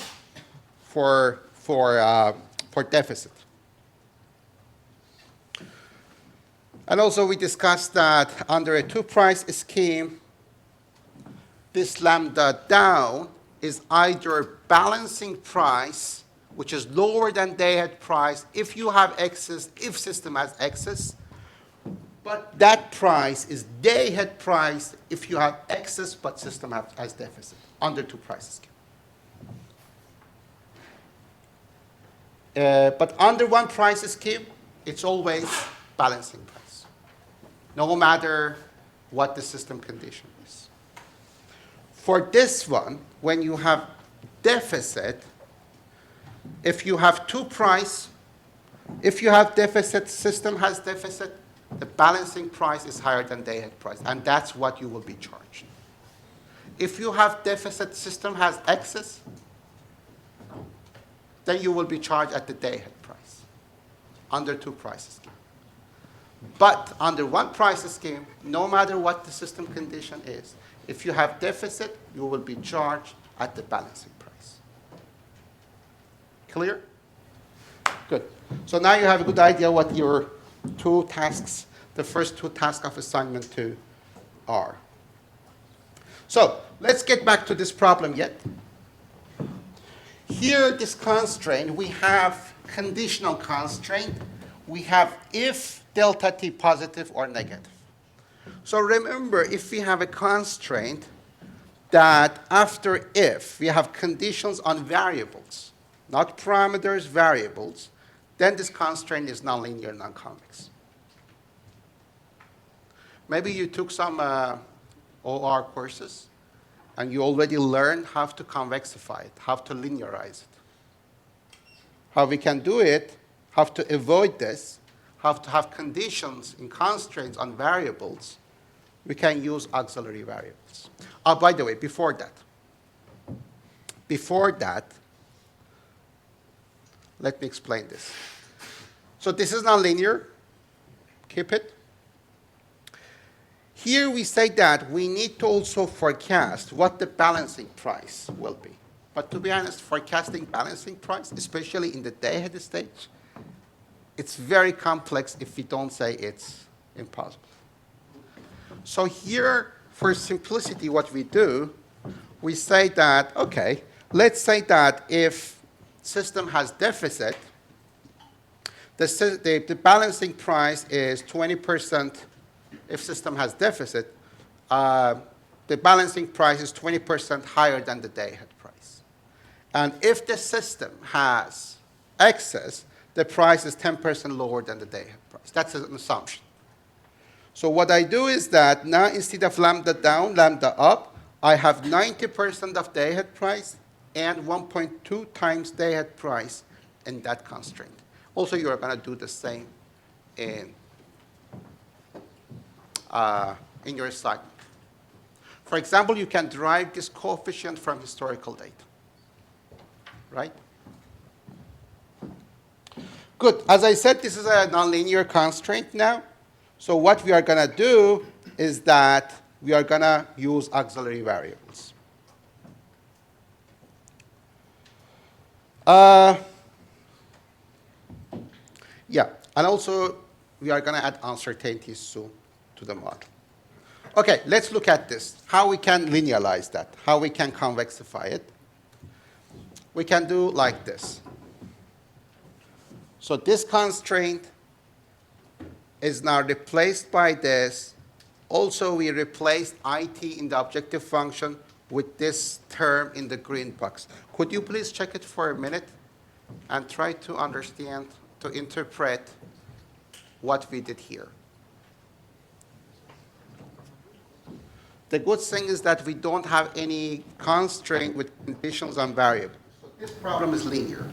for deficit. And also we discussed that under a two-price scheme, this lambda down is either balancing price, which is lower than day-ahead price if you have excess, if system has excess, but that price is day-ahead price if you have excess but system has deficit under two price scheme. But under one price scheme, it's always balancing price, no matter what the system condition is. For this one, when you have deficit, if you have two price, if you have deficit, system has deficit, the balancing price is higher than day-ahead price, and that's what you will be charged. If you have deficit, system has excess, then you will be charged at the day-ahead price under two price scheme. But under one price scheme, no matter what the system condition is, if you have deficit, you will be charged at the balancing price. Clear? Good. So now you have a good idea what your two tasks, the first two tasks of assignment 2 are. So let's get back to this problem yet. Here, this constraint, we have conditional constraint. We have if delta t positive or negative. So remember, if we have a constraint that after if we have conditions on variables, not parameters, variables, then this constraint is nonlinear, non-convex. Maybe you took some OR courses, and you already learned how to convexify it, how to linearize it. How we can do it, how to avoid this, how to have conditions and constraints on variables, we can use auxiliary variables. Oh, by the way, before that, let me explain this. So this is nonlinear. Keep it. Here we say that we need to also forecast what the balancing price will be. But to be honest, forecasting balancing price, especially in the day-ahead stage, it's very complex if we don't say it's impossible. So here, for simplicity, what we do, we say that, okay, let's say that if system has deficit, the balancing price is 20%. If system has deficit, the balancing price is 20% higher than the day-ahead price. And if the system has excess, the price is 10% lower than the day-ahead price. That's an assumption. So what I do is that now instead of lambda down, lambda up, I have 90% of day-ahead price and 1.2 times day-ahead price in that constraint. Also, you are going to do the same in your assignment. For example, you can derive this coefficient from historical data, right? Good. As I said, this is a nonlinear constraint now. So what we are going to do is that we are going to use auxiliary variables. Yeah, and also we are going to add uncertainties soon to the model. Okay, let's look at this, how we can linearize that, how we can convexify it. We can do like this. So this constraint is now replaced by this. Also, we replaced it in the objective function with this term in the green box. Could you please check it for a minute and try to understand, to interpret what we did here? The good thing is that we don't have any constraint with conditions on variables. So this problem is linear.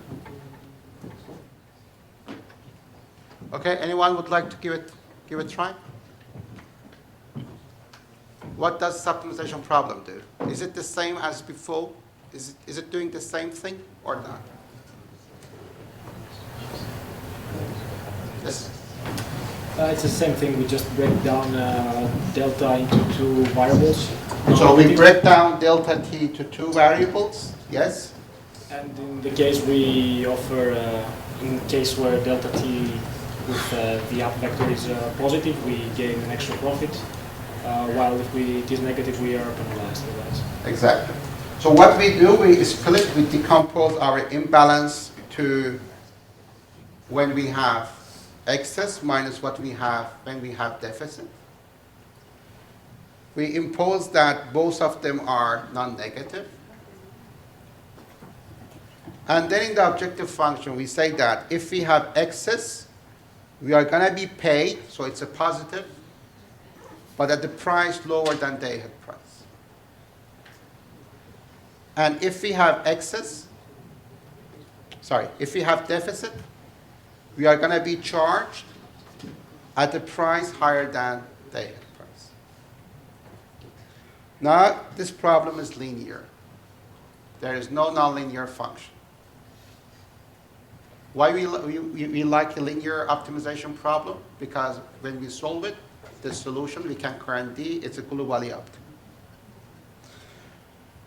Okay, anyone would like to give it a try? What does this optimization problem do? Is it the same as before? Is it doing the same thing or not? Yes. It's the same thing. We just break down delta into two variables. So we break down delta t to two variables, yes? And in the case we offer, in case where delta t with the up vector is positive, we gain an extra profit. While if it is negative, we are penalized for that. Exactly. So what we do, we split, we decompose our imbalance to when we have excess minus what we have when we have deficit. We impose that both of them are non-negative. And then in the objective function, we say that if we have excess, we are going to be paid, so it's a positive, but at the price lower than day ahead price. And if we have if we have deficit, we are going to be charged at a price higher than day ahead price. Now, this problem is linear. There is no nonlinear function. Why we like a linear optimization problem? Because when we solve it, the solution, we can guarantee it's a globally optimal.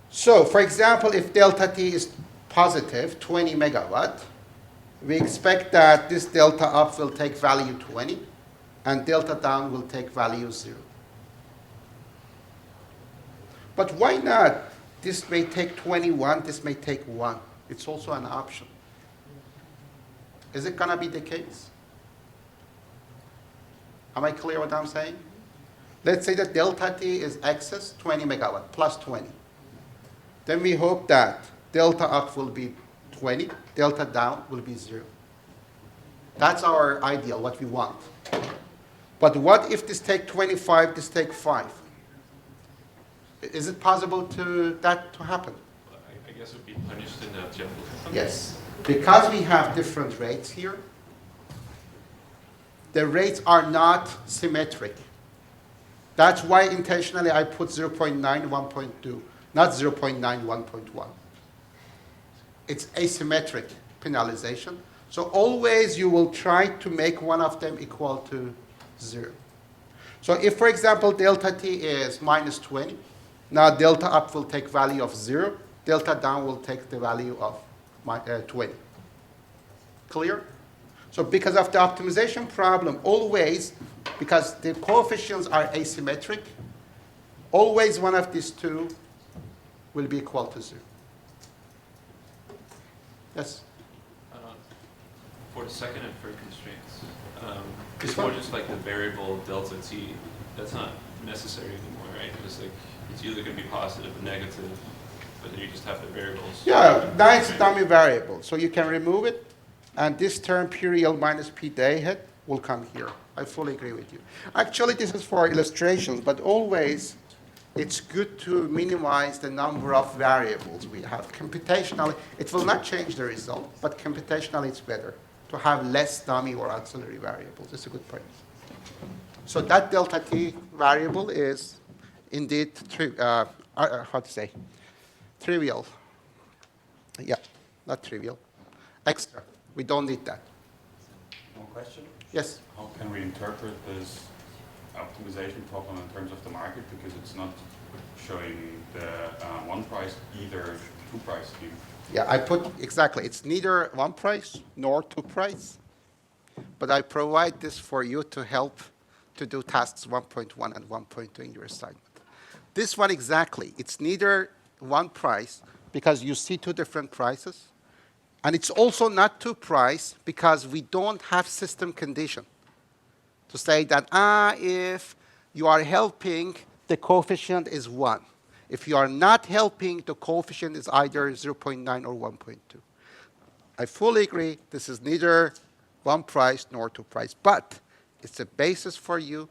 So, for example, if delta T is positive, 20 megawatt, we expect that this delta up will take value 20, and delta down will take value 0. But why not? This may take 21, this may take 1. It's also an option. Is it going to be the case? Am I clear what I'm saying? Let's say that delta T is excess 20 megawatt plus 20. Then we hope that delta up will be 20, delta down will be 0. That's our ideal, what we want. But what if this take 25, this take 5? Is it possible that to happen? I guess it would be punished in the objective function. Yes. Because we have different rates here, the rates are not symmetric. That's why intentionally I put 0.9, 1.2, not 0.9, 1.1. It's asymmetric penalization. So always you will try to make one of them equal to 0. So if, for example, delta T is minus 20, now delta up will take value of 0, delta down will take the value of 20. Clear? So because of the optimization problem, always, because the coefficients are asymmetric, always one of these two will be equal to 0. Yes? For the second and third constraints, This it's more one? just like the variable delta t. That's not necessary anymore, right? It's like it's either going to be positive or negative, but then you just have the variables. Yeah, that's a dummy variable. So you can remove it, and this term P real minus P day ahead will come here. I fully agree with you. Actually, this is for illustrations, but always it's good to minimize the number of variables we have. Computationally, it will not change the result, but computationally it's better to have less dummy or auxiliary variables. It's a good point. So that delta t variable is indeed trivial. Yeah, not trivial. Extra. We don't need that. One question. Yes? How can we interpret this optimization problem in terms of the market? Because it's not showing the one price, either two price scheme. Yeah, I put exactly. It's neither one price nor two price. but I provide this for you to help to do tasks 1.1 and 1.2 in your assignment. This one exactly, it's neither one price because you see two different prices, and it's also not two price because we don't have system condition to say that, if you are helping, the coefficient is 1. If you are not helping, the coefficient is either 0.9 or 1.2. I fully agree, this is neither one price nor two price, but it's a basis for you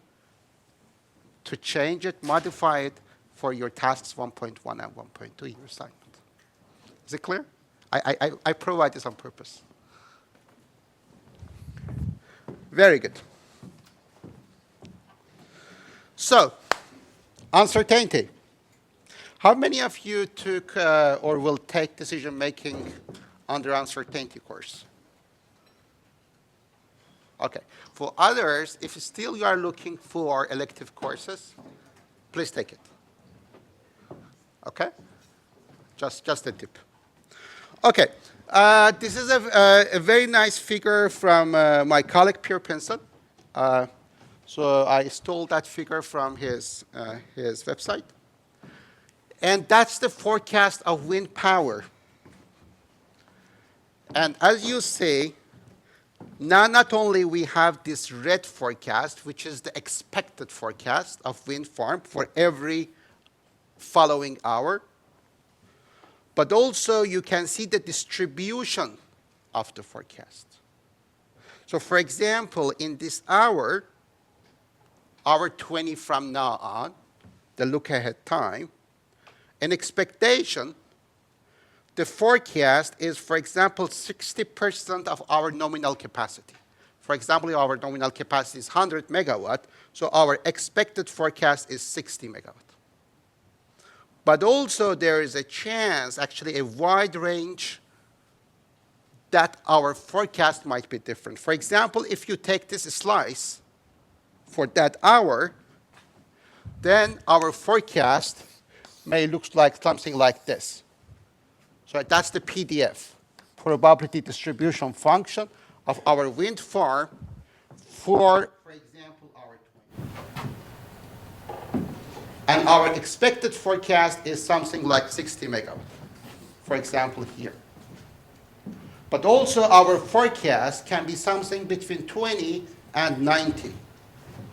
to change it, modify it for your tasks 1.1 and 1.2 in your assignment. Is it clear? I provide this on purpose. Very good. So, uncertainty. How many of you took or will take decision making under uncertainty course? Okay. For others, if still you are looking for elective courses, please take it. Okay? Just a tip. Okay. This is a very nice figure from my colleague Pierre Pinson. So I stole that figure from his website. And that's the forecast of wind power. And as you see, now not only we have this red forecast, which is the expected forecast of wind farm for every following hour, but also you can see the distribution of the forecast. So for example, in this hour 20 from now on, the look-ahead time, an expectation, the forecast is, for example, 60% of our nominal capacity. For example, our nominal capacity is 100 megawatt, so our expected forecast is 60 megawatt. But also there is a chance, actually a wide range, that our forecast might be different. For example, if you take this slice for that hour, then our forecast may look like something like this. So that's the PDF, probability distribution function of our wind farm for example, our 20. And our expected forecast is something like 60 megawatt, for example, here. But also our forecast can be something between 20 and 90.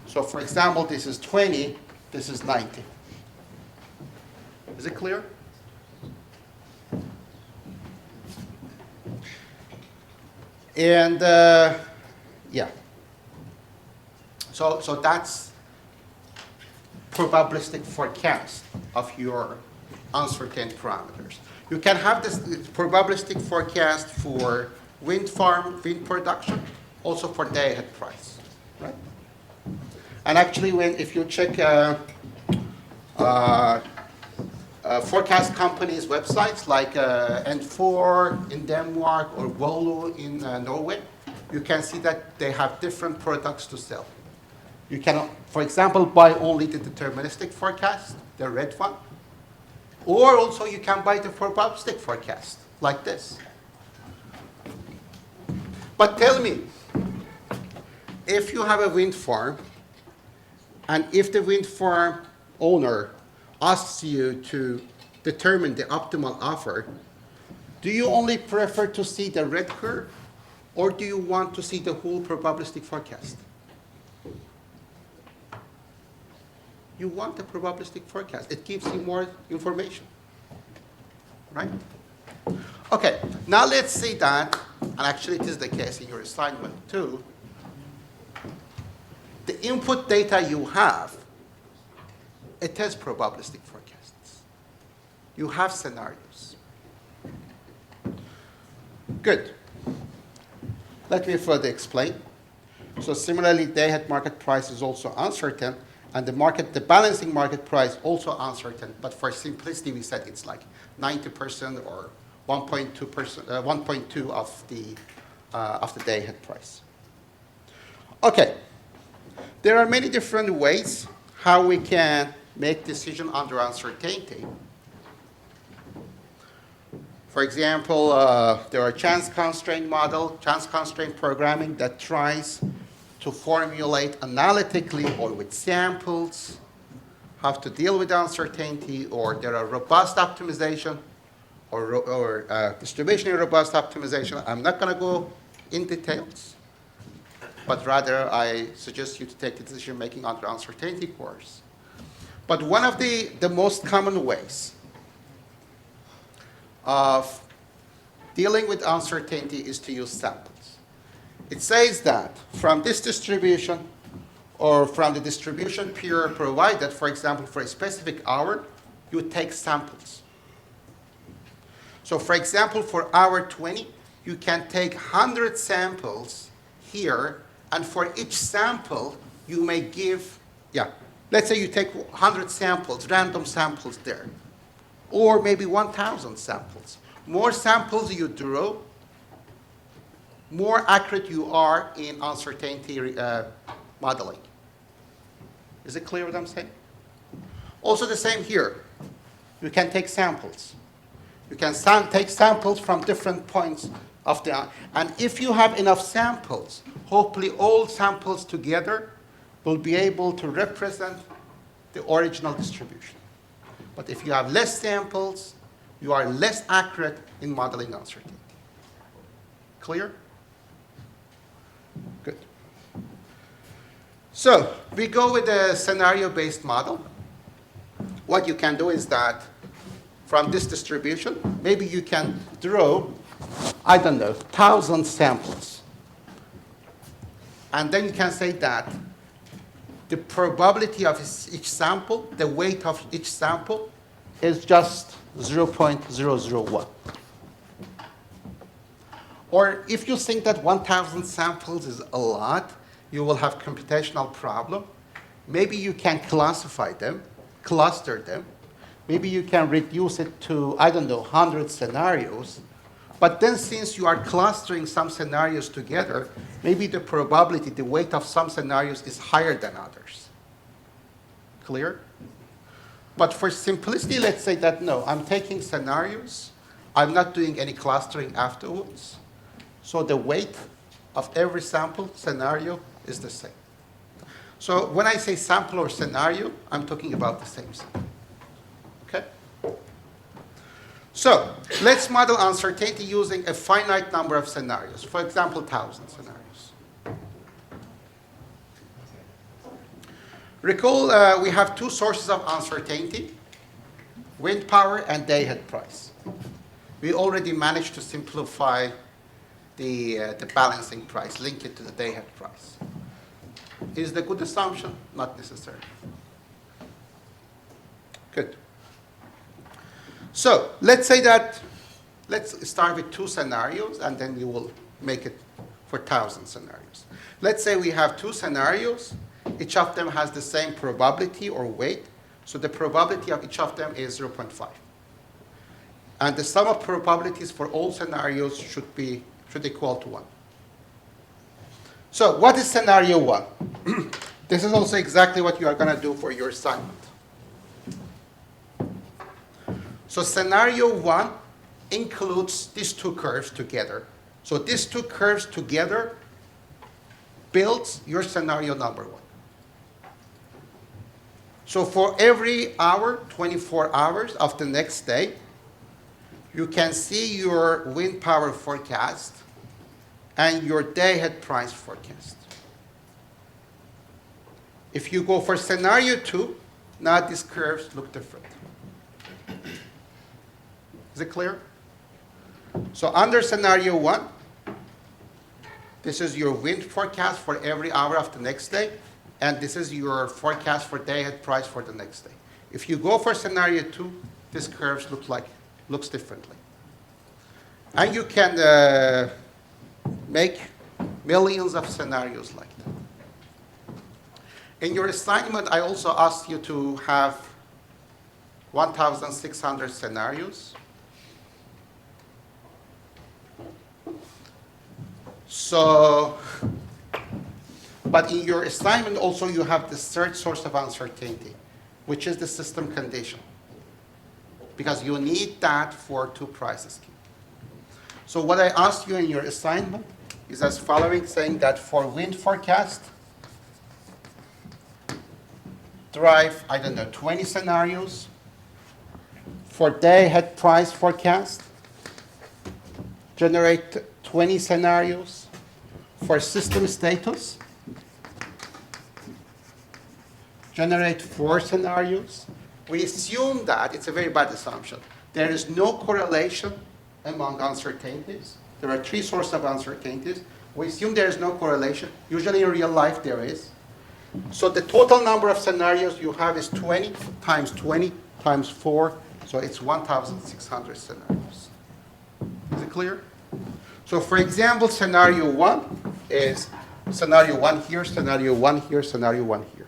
So for example, this is 20, this is 90. Is it clear? And yeah. So that's probabilistic forecast of your uncertain parameters. You can have this probabilistic forecast for wind farm, wind production, also for day-ahead price, right? And actually, if you check forecast companies' websites like N4 in Denmark or Volo in Norway, you can see that they have different products to sell. You can, for example, buy only the deterministic forecast, the red one, or also you can buy the probabilistic forecast, like this. But tell me, if you have a wind farm, and if the wind farm owner asks you to determine the optimal offer, do you only prefer to see the red curve, or do you want to see the whole probabilistic forecast? You want the probabilistic forecast. It gives you more information, right? Okay, now let's see that, and actually it is the case in your assignment too. The input data you have, it has probabilistic forecasts. You have scenarios. Good. Let me further explain. So similarly, day-ahead market price is also uncertain, and the balancing market price also uncertain. But for simplicity, we said it's like 90% or 1.2% of the day-ahead price. Okay. There are many different ways how we can make decision under uncertainty. For example, there are chance constraint model, chance constraint programming that tries to formulate analytically or with samples how to deal with uncertainty, or there are robust optimization or distributionally robust optimization. I'm not going to go in details, but rather I suggest you to take the decision-making under uncertainty course. But one of the most common ways of dealing with uncertainty is to use samples. It says that from this distribution or from the distribution period provided, for example, for a specific hour, you take samples. So for example, for hour 20, you can take 100 samples here, and for each sample, you may give, let's say you take 100 samples, random samples there, or maybe 1,000 samples. More samples you draw, more accurate you are in uncertainty modeling. Is it clear what I'm saying? Also the same here. You can take samples. You can take samples from different points of the, and if you have enough samples, hopefully all samples together will be able to represent the original distribution. But if you have less samples, you are less accurate in modeling uncertainty. Clear? Good. So we go with a scenario-based model. What you can do is that from this distribution, maybe you can draw, I don't know, 1,000 samples. And then you can say that the probability of each sample, the weight of each sample, is just 0.001. Or if you think that 1,000 samples is a lot, you will have computational problem. Maybe you can classify them, cluster them. Maybe you can reduce it to, I don't know, 100 scenarios. But then since you are clustering some scenarios together, maybe the probability, the weight of some scenarios is higher than others. Clear? But for simplicity, let's say that no, I'm taking scenarios. I'm not doing any clustering afterwards. So the weight of every sample scenario is the same. So when I say sample or scenario, I'm talking about the same thing. Okay? So let's model uncertainty using a finite number of scenarios. For example, 1,000 scenarios. Recall we have two sources of uncertainty, wind power and day-ahead price. We already managed to simplify the balancing price, link it to the day-ahead price. Is the good assumption? Not necessarily. Good. So let's say that, let's start with two scenarios, and then you will make it for 1,000 scenarios. Let's say we have two scenarios. Each of them has the same probability or weight. So the probability of each of them is 0.5. And the sum of probabilities for all scenarios should equal to 1. So what is scenario 1? This is also exactly what you are going to do for your assignment. So scenario 1 includes these two curves together. So these two curves together builds your scenario number 1. So for every hour, 24 hours of the next day, you can see your wind power forecast and your day-ahead price forecast. If you go for scenario 2, now these curves look different. Is it clear? So under scenario 1, this is your wind forecast for every hour of the next day, and this is your forecast for day-ahead price for the next day. If you go for scenario 2, these curves looks differently. And you can make millions of scenarios like that. In your assignment, I also asked you to have 1,600 scenarios. So, but in your assignment also you have the third source of uncertainty, which is the system condition. Because you need that for two price scheme. So what I asked you in your assignment is as following, saying that for wind forecast, derive, I don't know, 20 scenarios. For day-ahead price forecast, generate 20 scenarios. For system status, generate 4 scenarios. We assume that, it's a very bad assumption, there is no correlation among uncertainties. There are 3 sources of uncertainties. We assume there is no correlation. Usually in real life there is. So the total number of scenarios you have is 20 times 4, so it's 1,600 scenarios. Is it clear? So for example, scenario 1 is scenario 1 here, scenario 1 here, scenario 1 here.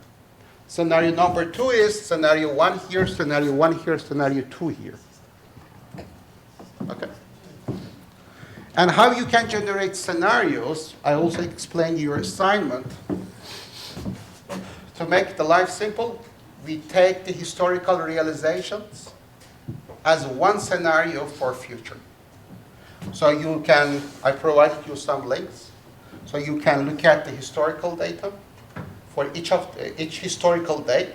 Scenario number 2 is scenario 1 here, scenario 1 here, scenario 2 here. Okay. And how you can generate scenarios, I also explained your assignment. To make the life simple, we take the historical realizations as one scenario for future. So you can, I provided you some links, so you can look at the historical data for each historical day,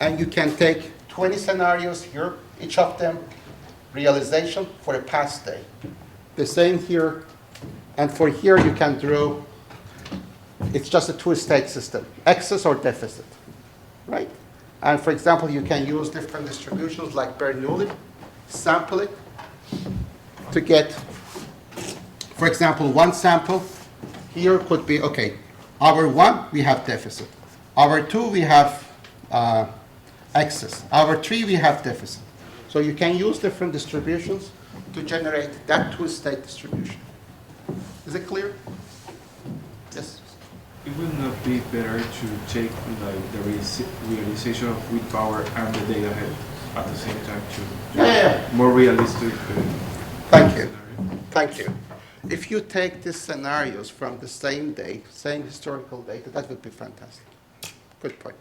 and you can take 20 scenarios here, each of them realization for a past day. The same here, and for here you can draw, it's just a two-state system, excess or deficit, right? And for example, you can use different distributions like Bernoulli, sample it to get, for example, one sample here could be, okay, hour 1 we have deficit, hour 2 we have excess, hour 3 we have deficit. So you can use different distributions to generate that two-state distribution. Is it clear? Yes? It would not be better to take like the realization of wind power and the day ahead at the same time to more realistic Thank you. scenario? Thank you. If you take these scenarios from the same day, same historical data, that would be fantastic. Good point.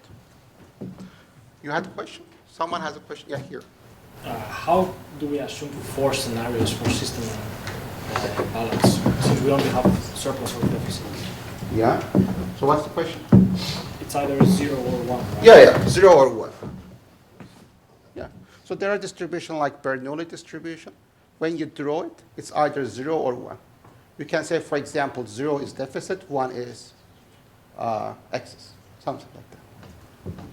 You had a question? Someone has a question? Yeah, here. How do we assume 4 scenarios for system balance since we only have surplus or deficit? Yeah. So what's the question? It's either 0 or 1. Right? Yeah, 0 or 1. Yeah. So there are distributions like Bernoulli distribution. When you draw it, it's either 0 or 1. You can say, for example, 0 is deficit, 1 is excess, something like that.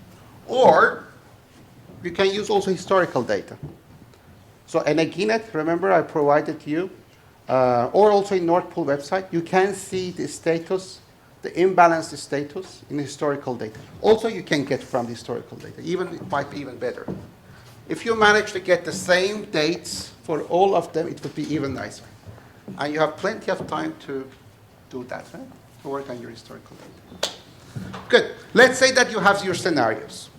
Or you can use also historical data. So in Aginet, remember I provided you, or also in Nord Pool website, you can see the status, the imbalanced status in historical data. Also you can get from the historical data. Even it might be even better. If you manage to get the same dates for all of them, it would be even nicer. And you have plenty of time to do that, right? To work on your historical data. Good. Let's say that you have your scenarios.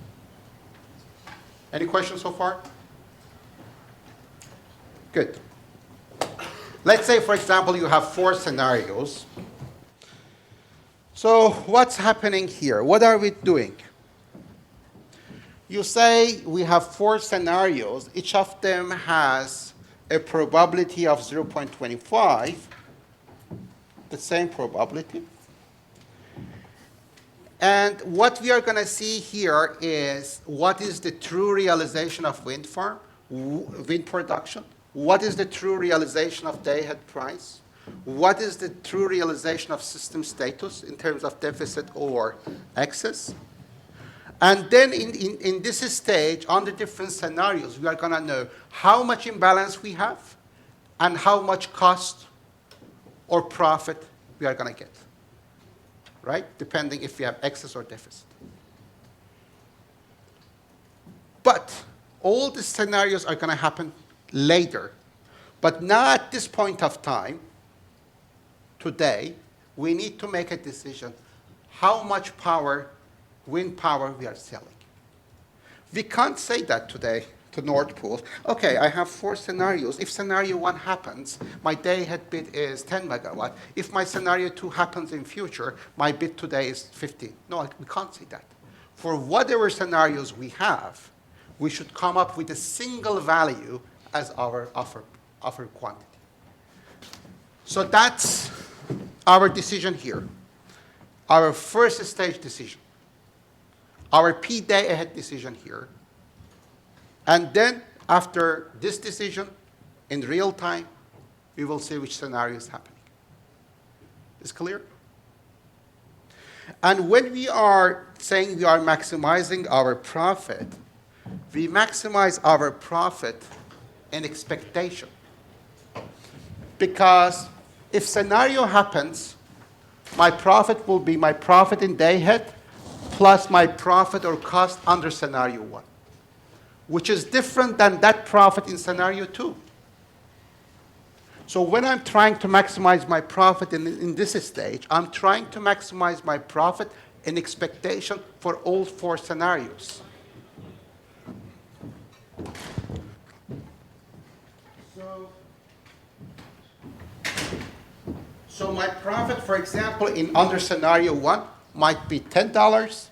Any questions so far? Good. Let's say, for example, you have 4 scenarios. So what's happening here? What are we doing? You say we have 4 scenarios. Each of them has a probability of 0.25, the same probability. And what we are going to see here is what is the true realization of wind farm, wind production, what is the true realization of day-ahead price, what is the true realization of system status in terms of deficit or excess. And then in this stage, on the different scenarios, we are going to know how much imbalance we have and how much cost or profit we are going to get, right? Depending if we have excess or deficit. But all the scenarios are going to happen later. But now at this point of time, today, we need to make a decision how much power, wind power, we are selling. We can't say that today to Nord Pool. Okay, I have 4 scenarios. If scenario 1 happens, my day-ahead bid is 10 megawatt. If my scenario 2 happens in future, my bid today is 15. No, we can't say that. For whatever scenarios we have, we should come up with a single value as our offer quantity. So that's our decision here, our first stage decision, our P day ahead decision here. And then after this decision, in real time, we will see which scenario is happening. Is clear? And when we are saying we are maximizing our profit, we maximize our profit in expectation. Because if scenario happens, my profit will be my profit in day ahead plus my profit or cost under scenario 1, which is different than that profit in scenario 2. So when I'm trying to maximize my profit in this stage, I'm trying to maximize my profit in expectation for all 4 scenarios. So my profit, for example, in under scenario 1 might be $10,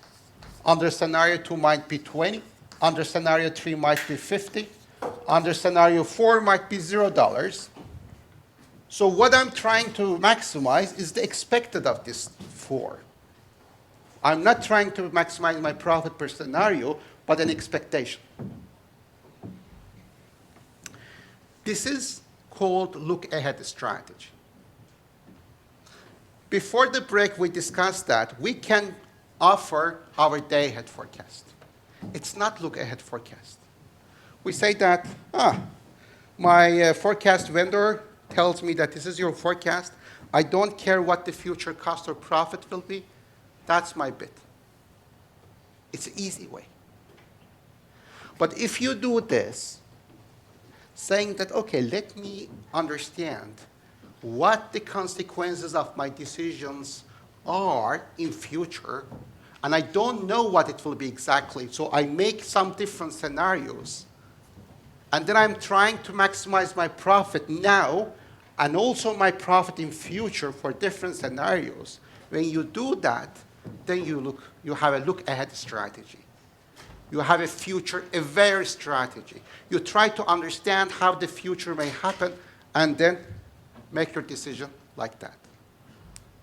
under scenario 2 might be 20, under scenario 3 might be 50, under scenario 4 might be $0. So what I'm trying to maximize is the expected of this 4. I'm not trying to maximize my profit per scenario, but an expectation. This is called look-ahead strategy. Before the break, we discussed that we can offer our day-ahead forecast. It's not look-ahead forecast. We say that, my forecast vendor tells me that this is your forecast. I don't care what the future cost or profit will be. That's my bid. It's an easy way. But if you do this, saying that, okay, let me understand what the consequences of my decisions are in future, and I don't know what it will be exactly, so I make some different scenarios, and then I'm trying to maximize my profit now and also my profit in future for different scenarios. When you do that, then you have a look-ahead strategy. You have a future-aware strategy. You try to understand how the future may happen and then make your decision like that.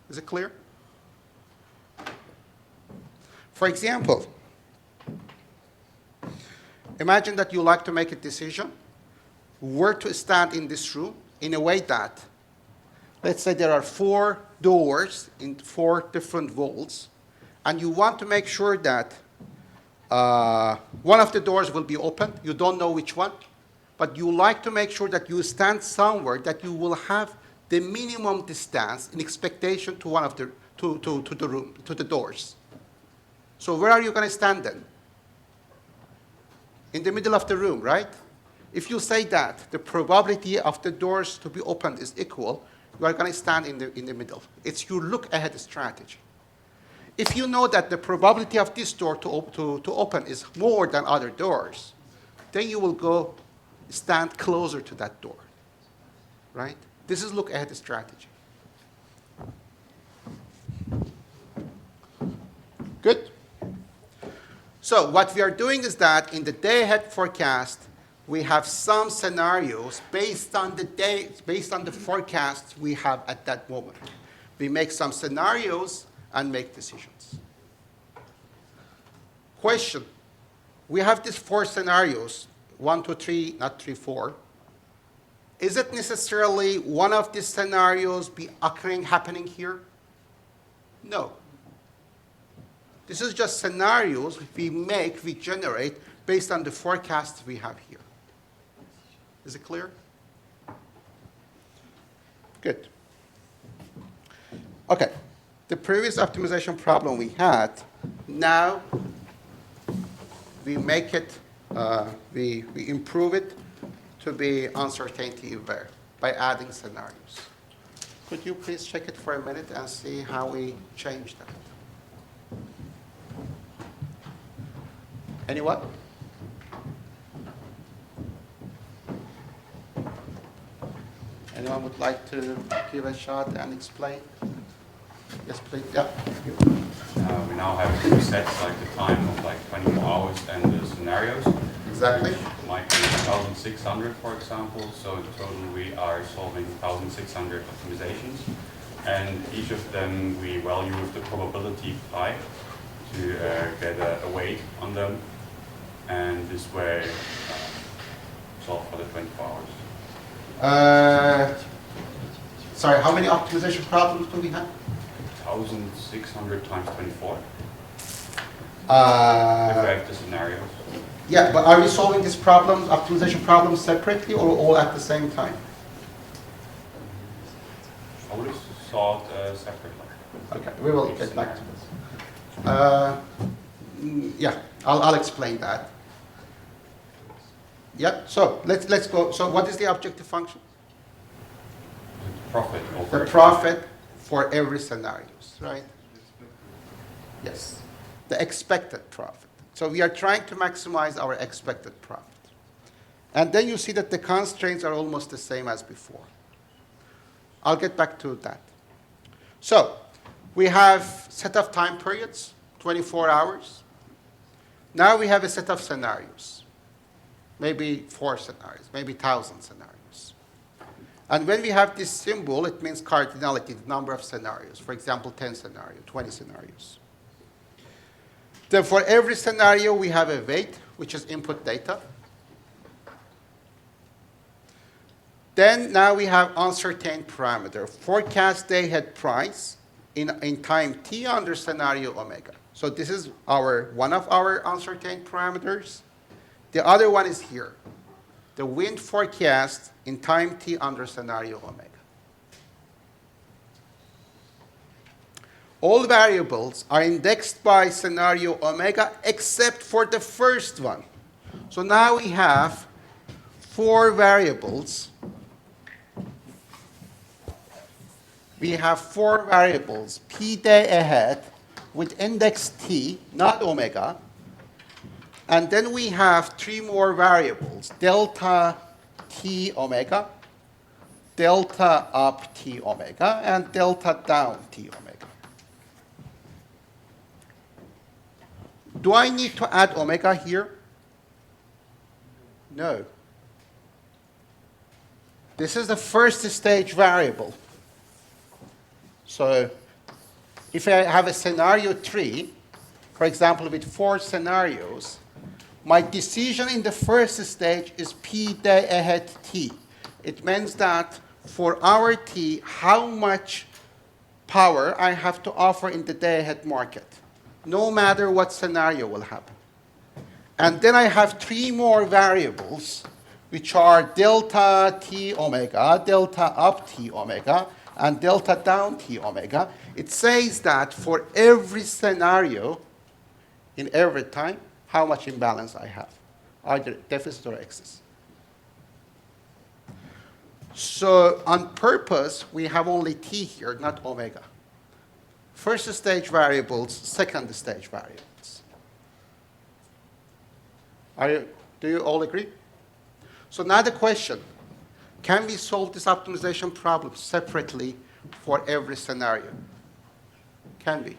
Is it clear? For example, imagine that you like to make a decision where to stand in this room in a way that, let's say there are 4 doors in 4 different walls, and you want to make sure that one of the doors will be open. You don't know which one, but you like to make sure that you stand somewhere that you will have the minimum distance in expectation to one of the to the doors. So where are you going to stand then? In the middle of the room, right? If you say that the probability of the doors to be opened is equal, you are going to stand in the middle. It's your look-ahead strategy. If you know that the probability of this door to open is more than other doors, then you will go stand closer to that door, right? This is look-ahead strategy. Good? So what we are doing is that in the day-ahead forecast, we have some scenarios based on the forecast we have at that moment. We make some scenarios and make decisions. Question. We have these 4 scenarios, 1, 2, 3, not 3, 4. Is it necessarily one of these scenarios be happening here? No. This is just scenarios we generate based on the forecasts we have here. Is it clear? Good. Okay. The previous optimization problem we had, now we make it, we improve it to be uncertainty aware by adding scenarios. Could you please check it for a minute and see how we change that? Anyone? Anyone would like to give a shot and explain? Yes, please. Yeah. We now have 2 sets, like the time of like 24 hours and the scenarios. Exactly. which might be 1,600, for example. So in total, we are solving 1,600 optimizations. And each of them, we value with the probability pi to get a weight on them. And this way, solve for the 24 hours. Sorry, how many optimization problems do we have? 1,600 times 24. If we Uh, have the scenarios. yeah, but are we solving these problems, optimization problems, separately or all at the same time? I would have thought separately. Okay, we will Each get back to scenario. this. Yeah, I'll explain that. Yeah, so let's go. So what is the objective function? Profit over. The profit for every scenarios, right? Yes, the expected profit. So we are trying to maximize our expected profit. And then you see that the constraints are almost the same as before. I'll get back to that. So we have set of time periods, 24 hours. Now we have a set of scenarios, maybe 4 scenarios, maybe 1,000 scenarios. And when we have this symbol, it means cardinality, the number of scenarios. For example, 10 scenarios, 20 scenarios. Then for every scenario, we have a weight, which is input data. Then now we have uncertain parameter, forecast day ahead price in time t under scenario omega. So this is one of our uncertain parameters. The other one is here, the wind forecast in time t under scenario omega. All variables are indexed by scenario omega except for the first one. So now we have 4 variables. We have 4 variables, p day ahead with index t, not omega. And then we have 3 more variables, delta t omega, delta up t omega, and delta down t omega. Do I need to add omega here? No. This is the first stage variable. So if I have a scenario tree, for example, with 4 scenarios, my decision in the first stage is p day ahead t. It means that for our t, how much power I have to offer in the day ahead market, no matter what scenario will happen. And then I have 3 more variables, which are delta t omega, delta up t omega, and delta down t omega. It says that for every scenario, in every time, how much imbalance I have, either deficit or excess. So on purpose, we have only t here, not omega. First stage variables, second stage variables. Do you all agree? So now the question, can we solve this optimization problem separately for every scenario? Can we?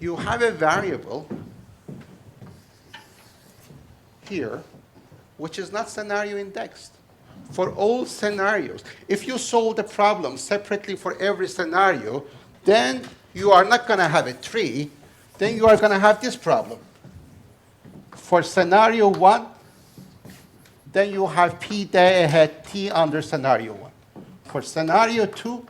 You have a variable here which is not scenario indexed. For all scenarios, if you solve the problem separately for every scenario, then you are not going to have a tree, then you are going to have this problem. For scenario 1, then you have p day ahead t under scenario 1. For scenario 2,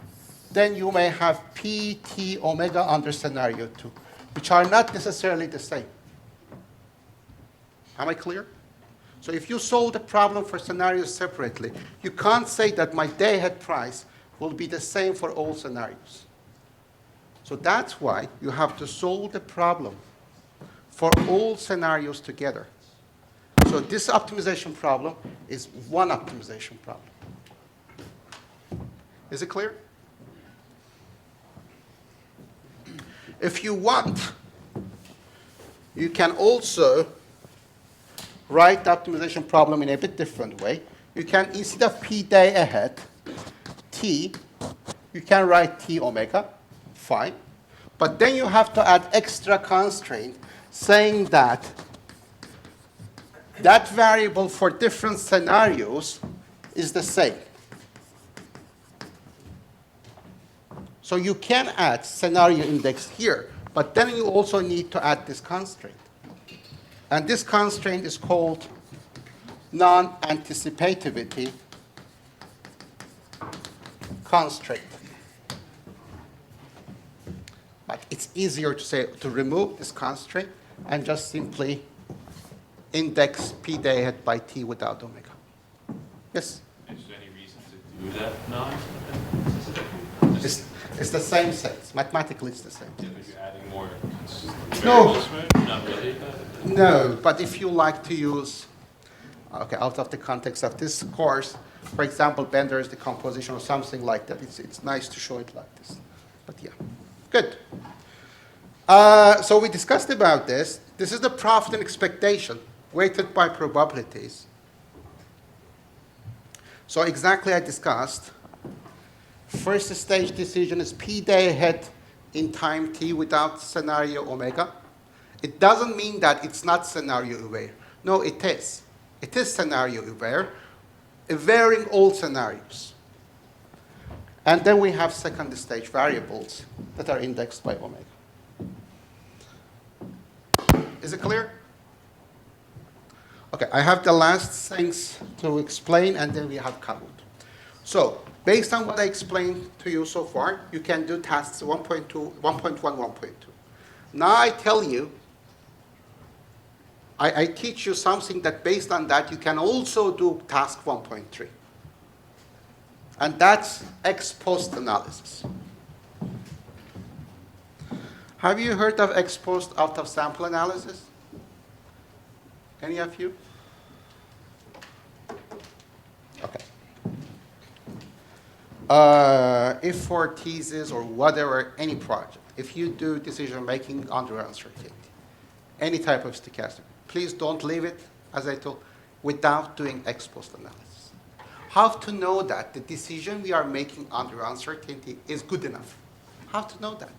then you may have p t omega under scenario 2, which are not necessarily the same. Am I clear? So if you solve the problem for scenarios separately, you can't say that my day ahead price will be the same for all scenarios. So that's why you have to solve the problem for all scenarios together. So this optimization problem is one optimization problem. Is it clear? If you want, you can also write the optimization problem in a bit different way. You can, instead of p day ahead, t, you can write t omega, fine. But then you have to add extra constraint, saying that that variable for different scenarios is the same. So you can add scenario index here, but then you also need to add this constraint. And this constraint is called non-anticipativity constraint. But it's easier to say to remove this constraint and just simply index p day ahead by t without omega. Yes? Is there any reason to do that non-specific? It's the same sense. Mathematically, it's the same. Are you adding more No. variables, right? Not really. No, but if you like to use, okay, out of the context of this course, for example, Bender's decomposition or something like that, it's nice to show it like this. But yeah, good. So we discussed about this. This is the profit and expectation weighted by probabilities. So exactly I discussed. First stage decision is p day ahead in time t without scenario omega. It doesn't mean that it's not scenario aware. No, it is. It is scenario aware, varying all scenarios. And then we have second stage variables that are indexed by omega. Is it clear? Okay, I have the last things to explain, and then we have covered. So, based on what I explained to you so far, you can do tasks 1.2, 1.1, 1.2. Now I tell you, I teach you something that based on that, you can also do task 1.3. And that's ex post analysis. Have you heard of ex post out of sample analysis? Any of you? Okay. If for thesis or whatever, any project, if you do decision making under uncertainty, any type of stochastic, please don't leave it, as I told, without doing ex post analysis. How to know that the decision we are making under uncertainty is good enough? How to know that?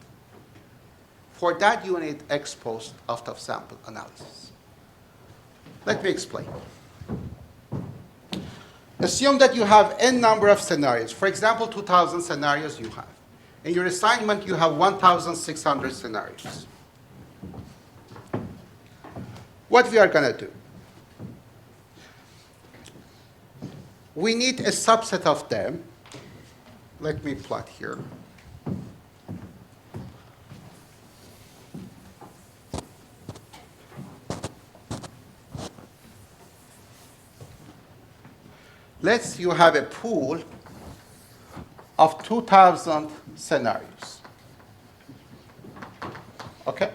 For that, you need ex post out of sample analysis. Let me explain. Assume that you have n number of scenarios. For example, 2,000 scenarios you have. In your assignment, you have 1,600 scenarios. What we are going to do? We need a subset of them. Let me plot here. Let's you have a pool of 2,000 scenarios. Okay?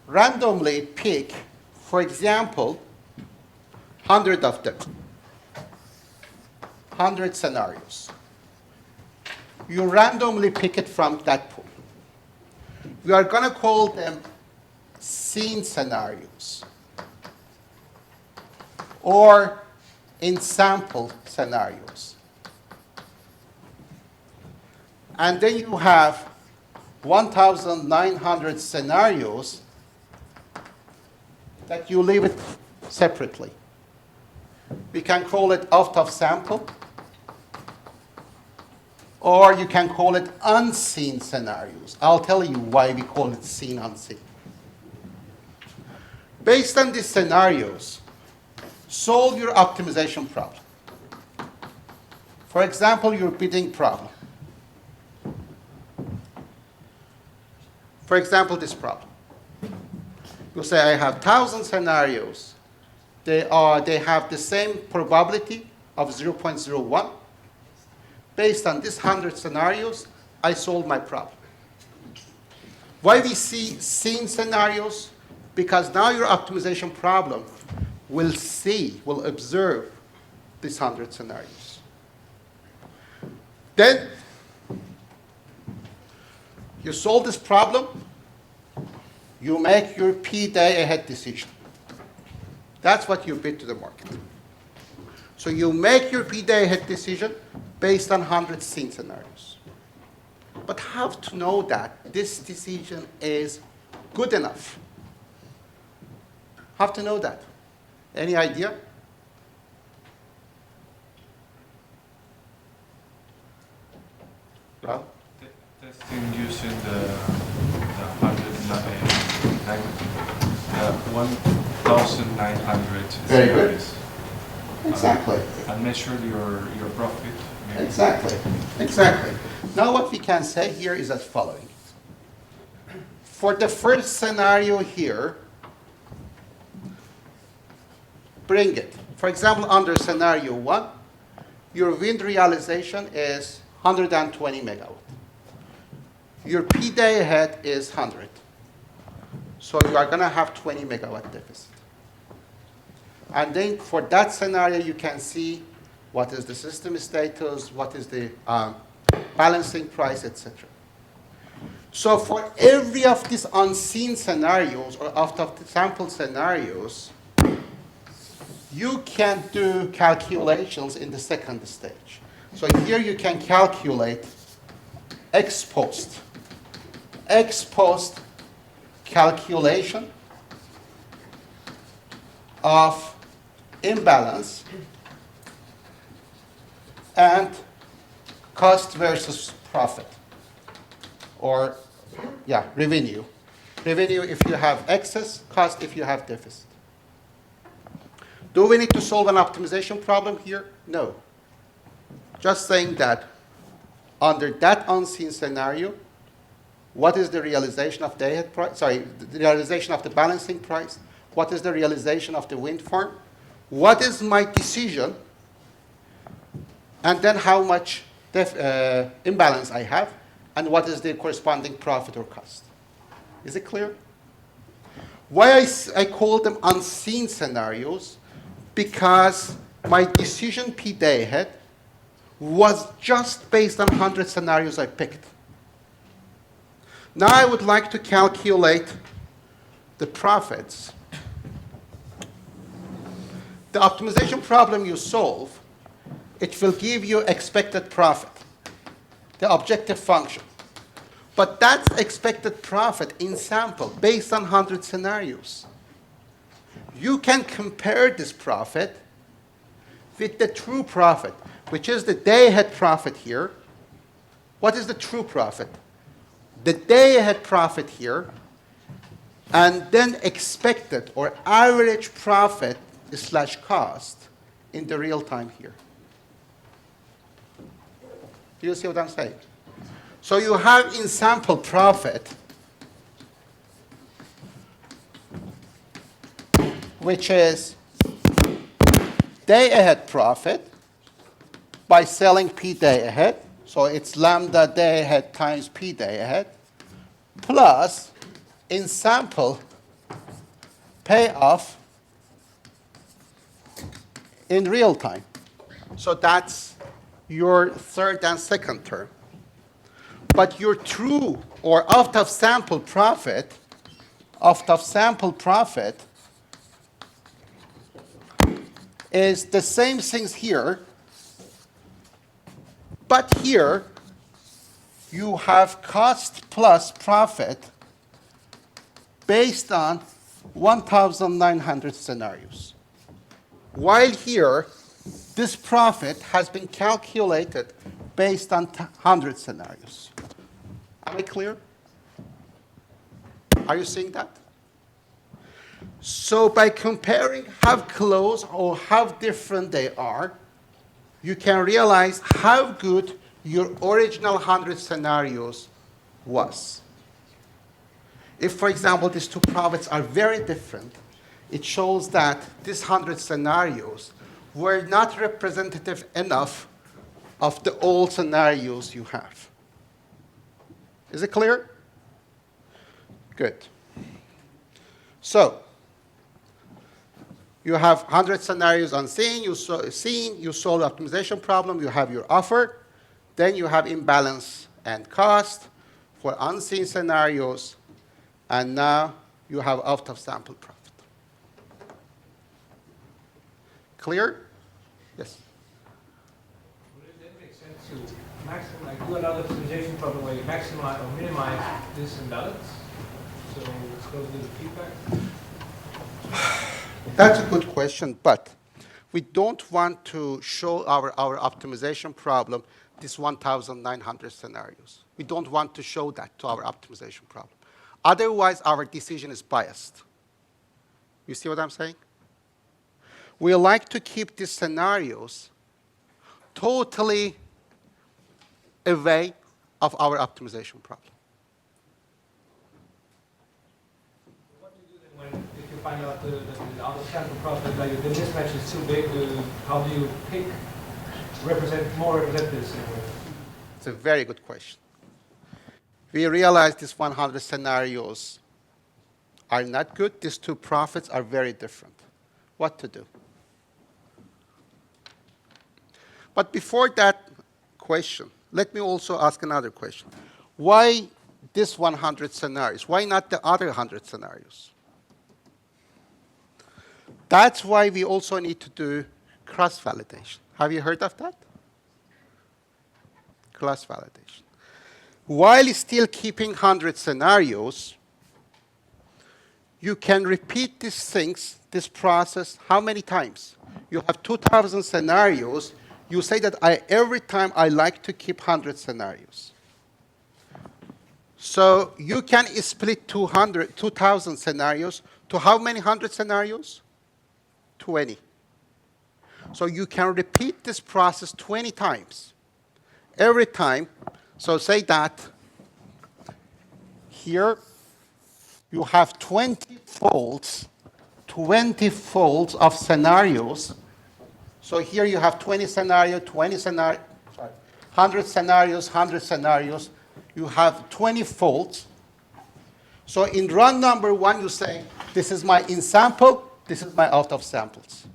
Randomly pick, for example, 100 of them. 100 scenarios. You randomly pick it from that pool. We are going to call them scene scenarios, or in sample scenarios. And then you have 1,900 scenarios that you leave it separately. We can call it out of sample, or you can call it unseen scenarios. I'll tell you why we call it seen, unseen. Based on these scenarios, solve your optimization problem. For example, your bidding problem. For example, this problem. You say I have 1,000 scenarios. They have the same probability of 0.01. Based on this 100 scenarios, I solve my problem. Why we see seen scenarios? Because now your optimization problem will observe these 100 scenarios. Then you solve this problem, you make your P-day ahead decision. That's what you bid to the market. So you make your P-day ahead decision based on 100 scene scenarios. but have to know that this decision is good enough. Have to know that. Any idea? Well, Testing using the 1,900 Very good. series. Exactly. And measure your profit. maybe. Exactly. Exactly. Now what we can say here is as following. For the first scenario here, bring it. For example, under scenario 1, your wind realization is 120 megawatt. Your P day ahead is 100. So you are going to have 20 megawatt deficit. And then for that scenario, you can see what is the system status, what is the balancing price, etc. So for every of these unseen scenarios or out of the sample scenarios, you can do calculations in the second stage. So here you can calculate ex post calculation of imbalance and cost versus profit, or revenue. Revenue if you have excess, cost if you have deficit. Do we need to solve an optimization problem here? No. Just saying that under that unseen scenario, what is the realization of the day-ahead price? Sorry, the realization of the balancing price. What is the realization of the wind farm? What is my decision? And then how much imbalance I have, and what is the corresponding profit or cost. Is it clear? Why I call them unseen scenarios? Because my decision P day ahead was just based on 100 scenarios I picked. Now I would like to calculate the profits. The optimization problem you solve, it will give you expected profit, the objective function. But that's expected profit in sample based on 100 scenarios. You can compare this profit with the true profit, which is the day-ahead profit here. What is the true profit? The day-ahead profit here, and then expected or average profit slash cost in the real time here. Do you see what I'm saying? So you have in sample profit, which is day-ahead profit by selling P day ahead. So it's lambda day ahead times P day ahead, plus in sample payoff in real time. So that's your third and second term. But your true or out of sample profit is the same things here, but here you have cost plus profit based on 1,900 scenarios. While here, this profit has been calculated based on 100 scenarios. Am I clear? Are you seeing that? So by comparing how close or how different they are, you can realize how good your original 100 scenarios was. If, for example, these two profits are very different, it shows that these 100 scenarios were not representative enough of the old scenarios you have. Is it clear? Good. So, you have 100 scenarios unseen, you solve the optimization problem, you have your offer, then you have imbalance and cost for unseen scenarios, and now you have out of sample profit. Clear? Yes? Would it then make sense to do another optimization problem where you maximize or minimize this imbalance. So let's go to the feedback. That's a good question, but we don't want to show our optimization problem, this 1,900 scenarios. We don't want to show that to our optimization problem. Otherwise, our decision is biased. You see what I'm saying? We like to keep these scenarios totally away of our optimization problem. What do you do then when, if you find out the other sample process, like the mismatch is too big, how do you pick, represent this in a way? It's a very good question. We realize these 100 scenarios are not good. These two profits are very different. What to do? But before that question, let me also ask another question. Why this 100 scenarios? Why not the other 100 scenarios? That's why we also need to do cross-validation. Have you heard of that? Cross-validation. While still keeping 100 scenarios, you can repeat these things, this process, how many times? You have 2,000 scenarios. You say that every time I like to keep 100 scenarios. So you can split 2,000 scenarios to how many 100 scenarios? 20. So you can repeat this process 20 times. Every time, so say that here you have 20 folds of scenarios. So here you have 20 scenarios, 100 scenarios, 100 scenarios. You have 20 folds. So in run number 1, you say, this is my in sample, this is my out of samples.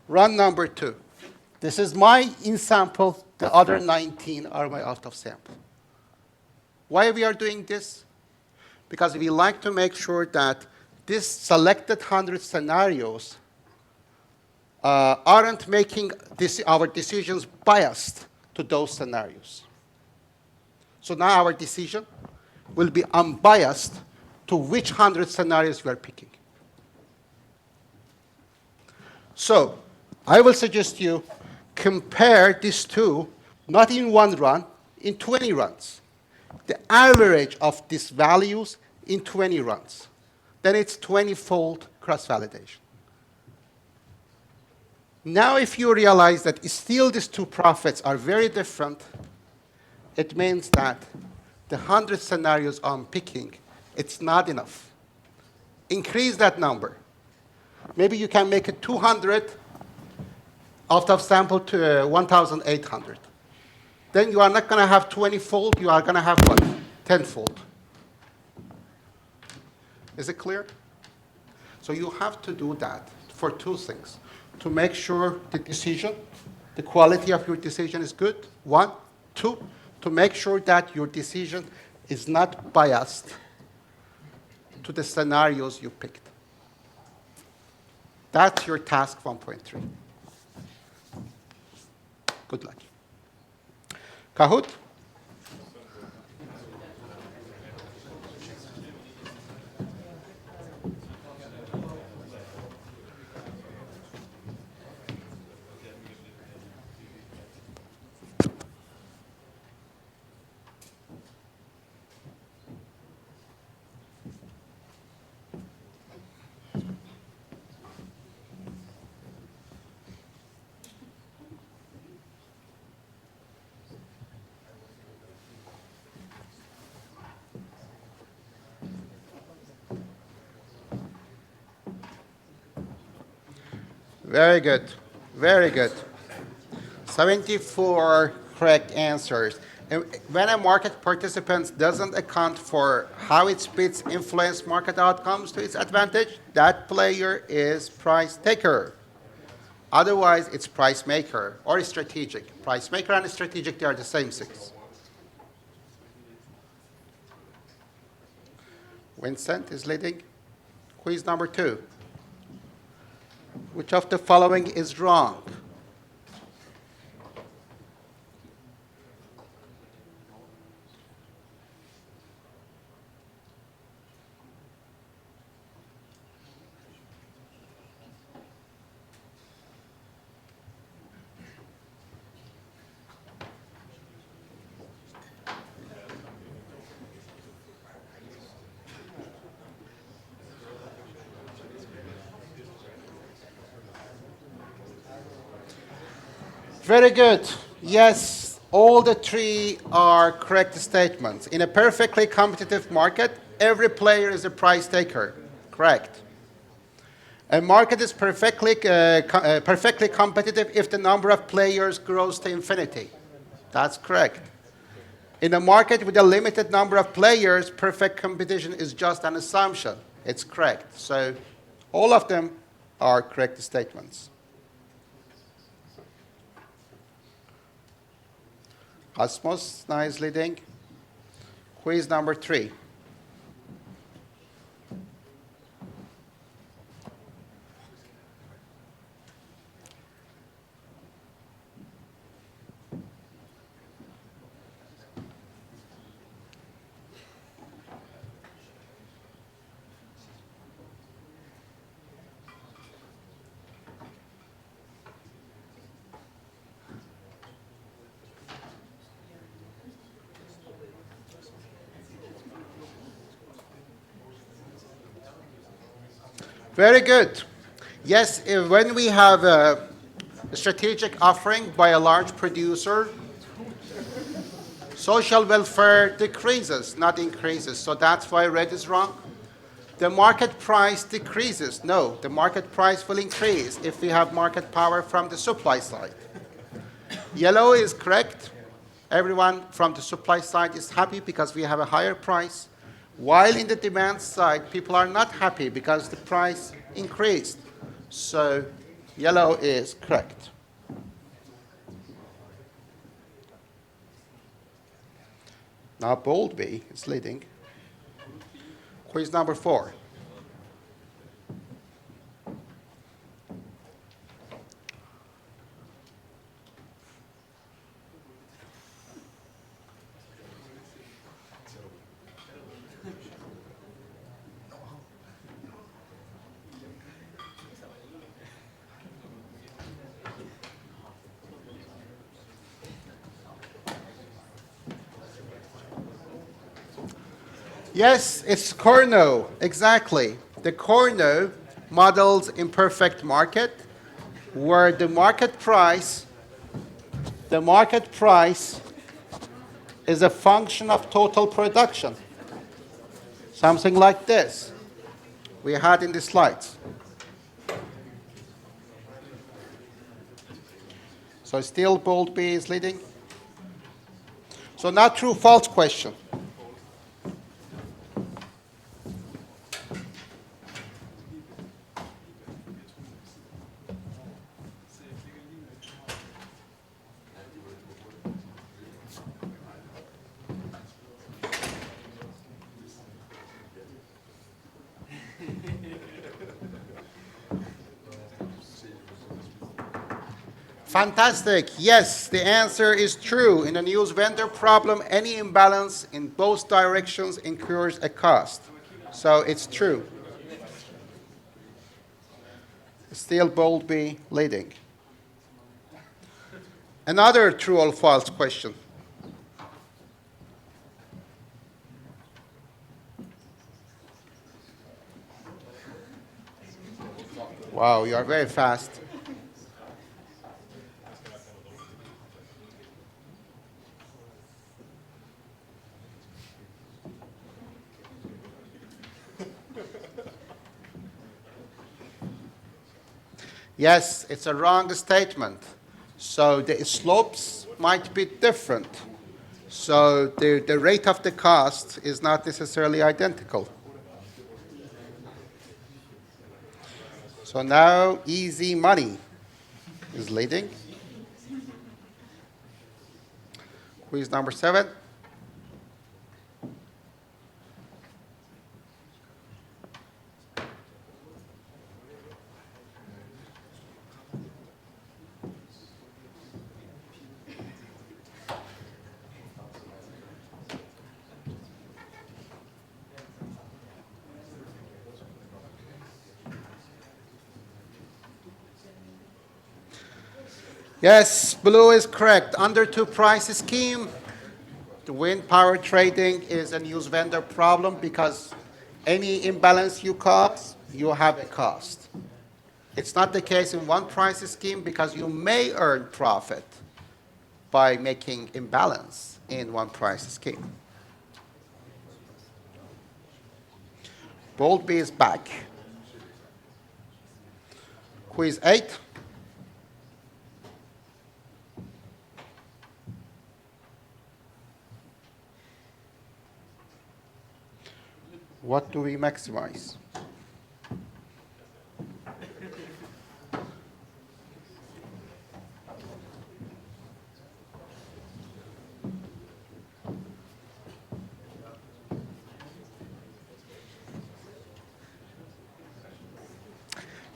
Run number 2, this is my in sample, the other 19 are my out of sample. Why we are doing this? Because we like to make sure that this selected 100 scenarios aren't making our decisions biased to those scenarios. So now our decision will be unbiased to which 100 scenarios we are picking. So I will suggest you compare these two, not in one run, in 20 runs. The average of these values in 20 runs. Then it's 20-fold cross-validation. Now if you realize that still these two profits are very different, it means that the 100 scenarios I'm picking, it's not enough. Increase that number. Maybe you can make it 200 out of sample to 1,800. Then you are not going to have 20-fold, you are going to have what? 10-fold. Is it clear? So you have to do that for two things. To make sure the decision, the quality of your decision is good, 1. 2, to make sure that your decision is not biased to the scenarios you picked. That's your task 1.3. Good luck. Kahoot? Very good. Very good. 74 correct answers. And when a market participant doesn't account for how its bids influence market outcomes to its advantage, that player is price taker. Otherwise, it's price maker or strategic. Price maker and strategic, they are the same things. Vincent is leading. Quiz number 2. Which of the following is wrong? Very good. Yes, all the three are correct statements. In a perfectly competitive market, every player is a price taker. Correct. A market is perfectly competitive if the number of players grows to infinity. That's correct. In a market with a limited number of players, perfect competition is just an assumption. It's correct. So all of them are correct statements. Cosmos, nice leading. Quiz number 3. Very good. Yes, when we have a strategic offering by a large producer, social welfare decreases, not increases. So that's why red is wrong. The market price decreases. No, the market price will increase if we have market power from the supply side. Yellow is correct. Everyone from the supply side is happy because we have a higher price. While in the demand side, people are not happy because the price increased. So yellow is correct. Now bold B is leading. Quiz number 4. Yes, it's Corno, exactly. The Corno models imperfect market, where the market price is a function of total production. Something like this we had in the slides. So still bold B is leading. So now true false question. Fantastic. Yes, the answer is true. In a Newsvendor problem, any imbalance in both directions incurs a cost. So it's true. Still bold B leading. Another true or false question. Wow, you are very fast. Yes, it's a wrong statement. So the slopes might be different. So the rate of the cost is not necessarily identical. So now easy money is leading. Quiz number 7. Yes, blue is correct. Under two price scheme, the wind power trading is a Newsvendor problem because any imbalance you cause, you have a cost. It's not the case in one price scheme because you may earn profit, by making imbalance in one price scheme. Bowlby is back. Quiz 8. What do we maximize?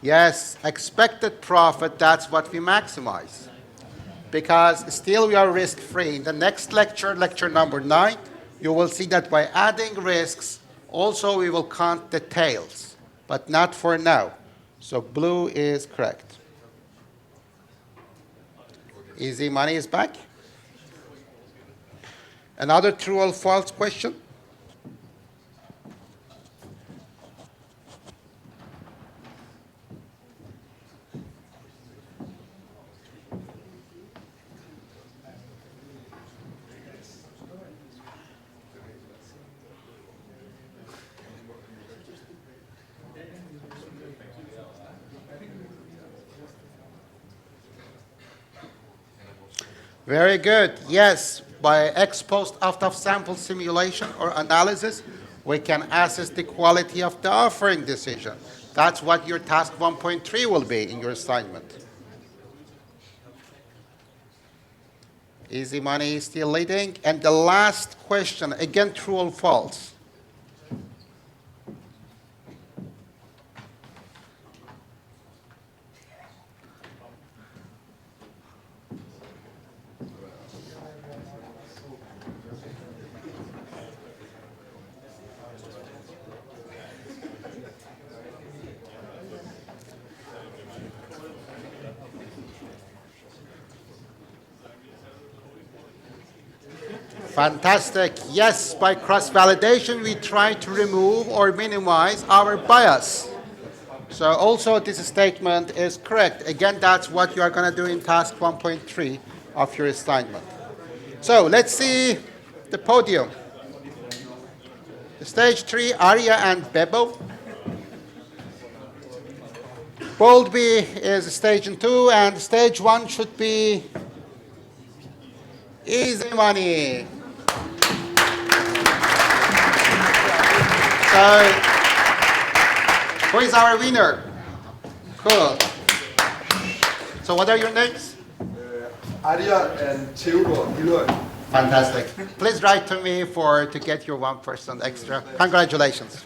Yes, expected profit, that's what we maximize. Because still we are risk-free. In the next lecture, lecture number 9, you will see that by adding risks, also we will count the tails, but not for now. So blue is correct. Easy money is back. Another true or false question? Very good. Yes, by ex post out of sample simulation or analysis, we can assess the quality of the offering decision. That's what your task 1.3 will be in your assignment. Easy money is still leading. And the last question, again, true or false? Fantastic. Yes, by cross-validation, we try to remove or minimize our bias. So also this statement is correct. Again, that's what you are going to do in task 1.3 of your assignment. So let's see the podium. Stage 3, Arya and Bebo. Bowlby is stage 2, and stage 1 should be easy money. So, who is our winner? Cool. So what are your names? Arya and Theodor Hilloy. Fantastic. Please write to me to get your 1% extra. Congratulations.